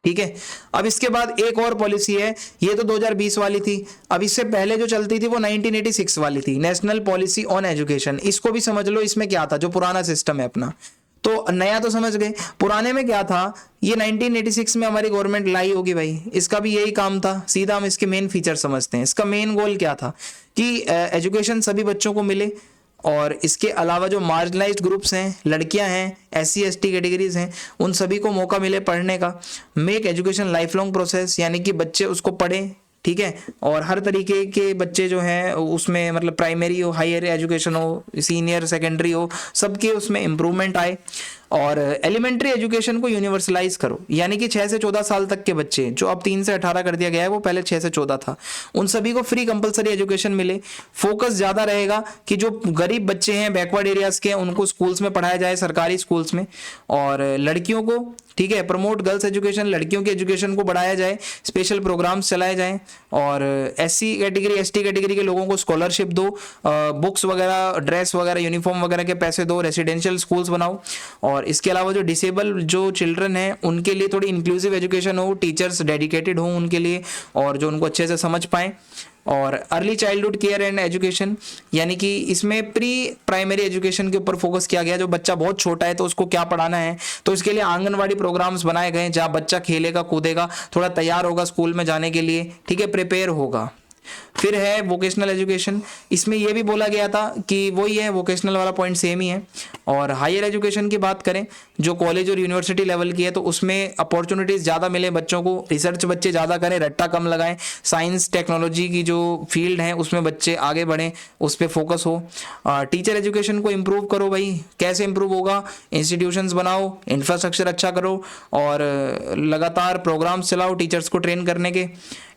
ठीक है। अब इसके बाद एक और पॉलिसी है, ये तो 2020 वाली थी, अब इससे पहले जो चलती थी वो 1986 वाली थी, नेशनल पॉलिसी ऑन एजुकेशन। इसको भी समझ लो, इसमें क्या था, जो पुराना सिस्टम है अपना, तो नया तो समझ गए, पुराने में क्या था, ये 1986 में हमारी गवर्नमेंट लाई होगी भाई, इसका भी यही काम था। सीधा हम इसके मेन फीचर समझते हैं। इसका मेन गोल क्या था कि एजुकेशन सभी बच्चों को मिले, और इसके अलावा जो मार्जिनलाइज्ड ग्रुप्स हैं, लड़कियां हैं, SC ST कैटेगरीज हैं, उन सभी को मौका मिले पढ़ने का। Make education life long process, यानी कि बच्चे उसको पढ़ें, ठीक है, और हर तरीके के बच्चे जो हैं उसमें मतलब प्राइमरी हो, हायर एजुकेशन हो, सीनियर सेकेंडरी हो, सबके उसमें इम्प्रूवमेंट आए। और एलिमेंट्री एजुकेशन को यूनिवर्सलाइज करो, यानी कि 6 से 14 साल तक के बच्चे, जो अब 3 से 18 कर दिया गया है, वो पहले 6 से 14 था, उन सभी को फ्री कंपलसरी एजुकेशन मिले। फोकस ज़्यादा रहेगा कि जो गरीब बच्चे हैं, बैकवर्ड एरियाज के हैं, उनको स्कूल्स में पढ़ाया जाए, सरकारी स्कूल्स में। और लड़कियों को, ठीक है, प्रमोट गर्ल्स एजुकेशन, लड़कियों के एजुकेशन को बढ़ाया जाए, स्पेशल प्रोग्राम्स चलाए जाएं। और SC कैटेगरी ST कैटेगरी के लोगों को स्कॉलरशिप दो, बुक्स वगैरह, ड्रेस वगैरह, यूनिफॉर्म वगैरह के पैसे दो, रेसिडेंशियल स्कूल्स बनाओ। और इसके अलावा जो डिसेबल जो चिल्ड्रन हैं उनके लिए थोड़ी इंक्लूसिव एजुकेशन हो, टीचर्स डेडिकेटेड हो उनके लिए और जो उनको अच्छे से समझ पाएँ। और early childhood care and education, यानी कि इसमें प्री प्राइमरी एजुकेशन के ऊपर फोकस किया गया। जो बच्चा बहुत छोटा है तो उसको क्या पढ़ाना है, तो इसके लिए आंगनवाड़ी प्रोग्राम्स बनाए गए जहाँ बच्चा खेलेगा, कूदेगा, थोड़ा तैयार होगा स्कूल में जाने के लिए, ठीक है, प्रिपेयर होगा। फिर है वोकेशनल एजुकेशन, इसमें यह भी बोला गया था कि वही है, वोकेशनल वाला पॉइंट सेम ही है। और हायर एजुकेशन की बात करें, जो कॉलेज और यूनिवर्सिटी लेवल की है, तो उसमें अपॉर्चुनिटीज़ ज़्यादा मिले बच्चों को, रिसर्च बच्चे ज़्यादा करें, रट्टा कम लगाएं, साइंस टेक्नोलॉजी की जो फील्ड है उसमें बच्चे आगे बढ़ें, उस पर फोकस हो। टीचर एजुकेशन को इम्प्रूव करो भाई, कैसे इम्प्रूव होगा, इंस्टीट्यूशंस बनाओ, इंफ्रास्ट्रक्चर अच्छा करो और लगातार प्रोग्राम्स चलाओ टीचर्स को ट्रेन करने के।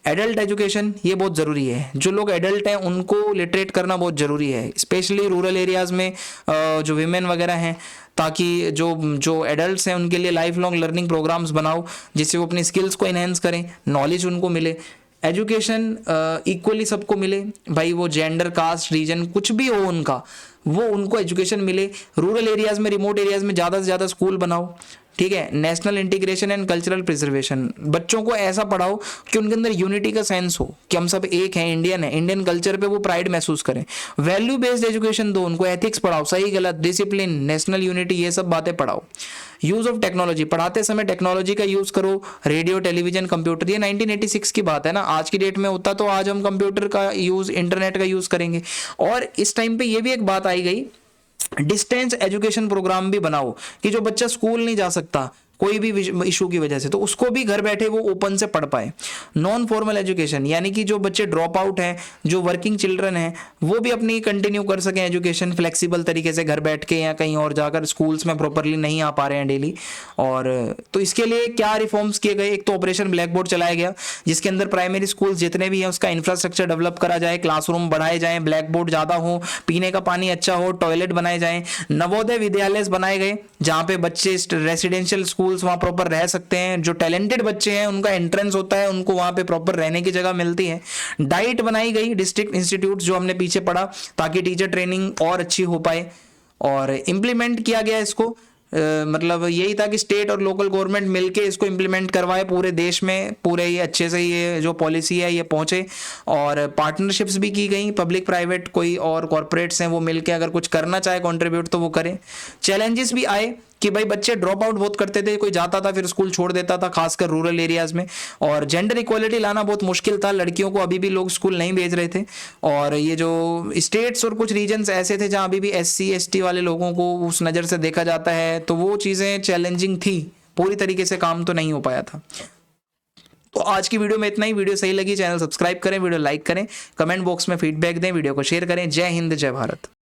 एडल्ट एजुकेशन, ये बहुत ज़रूरी है, जो लोग एडल्ट हैं उनको लिटरेट करना बहुत ज़रूरी है, स्पेशली रूरल एरियाज़ में जो विमेन वगैरह हैं, ताकि जो एडल्ट्स हैं उनके लिए लाइफ लॉन्ग लर्निंग प्रोग्राम्स बनाओ जिससे वो अपनी स्किल्स को इन्हेंस करें, नॉलेज उनको मिले। एजुकेशन इक्वली सबको मिले भाई, वो जेंडर, कास्ट, रीजन कुछ भी हो उनका, वो उनको एजुकेशन मिले। रूरल एरियाज़ में, रिमोट एरियाज़ में ज़्यादा से ज़्यादा स्कूल बनाओ, ठीक है। National integration and cultural preservation, बच्चों को ऐसा पढ़ाओ कि उनके अंदर यूनिटी का सेंस हो कि हम सब एक हैं, इंडियन है, इंडियन कल्चर पे वो प्राइड महसूस करें। वैल्यू बेस्ड एजुकेशन दो उनको, एथिक्स पढ़ाओ, सही गलत, डिसिप्लिन, नेशनल यूनिटी, ये सब बातें पढ़ाओ। यूज ऑफ टेक्नोलॉजी, पढ़ाते समय टेक्नोलॉजी का यूज करो, रेडियो, टेलीविजन, कंप्यूटर, ये 1986 की बात है ना, आज की डेट में होता तो आज हम कंप्यूटर का यूज, इंटरनेट का यूज करेंगे। और इस टाइम पे ये भी एक बात आई गई, डिस्टेंस एजुकेशन प्रोग्राम भी बनाओ कि जो बच्चा स्कूल नहीं जा सकता कोई भी इशू की वजह से, तो उसको भी घर बैठे वो ओपन से पढ़ पाए। नॉन फॉर्मल एजुकेशन, यानी कि जो बच्चे ड्रॉप आउट हैं, जो वर्किंग चिल्ड्रन हैं, वो भी अपनी कंटिन्यू कर सकें एजुकेशन फ्लेक्सिबल तरीके से, घर बैठ के या कहीं और जाकर, स्कूल्स में प्रॉपरली नहीं आ पा रहे हैं डेली। और तो इसके लिए क्या रिफॉर्म्स किए गए, एक तो ऑपरेशन ब्लैक बोर्ड चलाया गया जिसके अंदर प्राइमरी स्कूल जितने भी हैं उसका इंफ्रास्ट्रक्चर डेवलप करा जाए, क्लासरूम बढ़ाए जाएं, ब्लैक बोर्ड ज़्यादा हो, पीने का पानी अच्छा हो, टॉयलेट बनाए जाएं। नवोदय विद्यालय बनाए गए जहाँ पे बच्चे रेसिडेंशियल स्कूल्स वहाँ प्रॉपर रह सकते हैं, जो टैलेंटेड बच्चे हैं उनका एंट्रेंस होता है, उनको वहाँ पे प्रॉपर रहने की जगह मिलती है। डाइट बनाई गई, डिस्ट्रिक्ट इंस्टीट्यूट जो हमने पीछे पढ़ा, ताकि टीचर ट्रेनिंग और अच्छी हो पाए। और इम्प्लीमेंट किया गया इसको, मतलब यही था कि स्टेट और लोकल गवर्नमेंट मिलके इसको इम्प्लीमेंट करवाए पूरे देश में, पूरे ये अच्छे से ये जो पॉलिसी है ये पहुंचे। और पार्टनरशिप्स भी की गई, पब्लिक प्राइवेट कोई और कॉरपोरेट्स हैं वो मिलके अगर कुछ करना चाहे कंट्रीब्यूट तो वो करें। चैलेंजेस भी आए कि भाई बच्चे ड्रॉप आउट बहुत करते थे, कोई जाता था फिर स्कूल छोड़ देता था, खासकर रूरल एरियाज में। और जेंडर इक्वालिटी लाना बहुत मुश्किल था, लड़कियों को अभी भी लोग स्कूल नहीं भेज रहे थे। और ये जो स्टेट्स और कुछ रीजन्स ऐसे थे जहाँ अभी भी SC ST वाले लोगों को उस नज़र से देखा जाता है, तो वो चीज़ें चैलेंजिंग थी, पूरी तरीके से काम तो नहीं हो पाया था। तो आज की वीडियो में इतना ही। वीडियो सही लगी चैनल सब्सक्राइब करें, वीडियो लाइक करें, कमेंट बॉक्स में फीडबैक दें, वीडियो को शेयर करें। जय हिंद, जय भारत।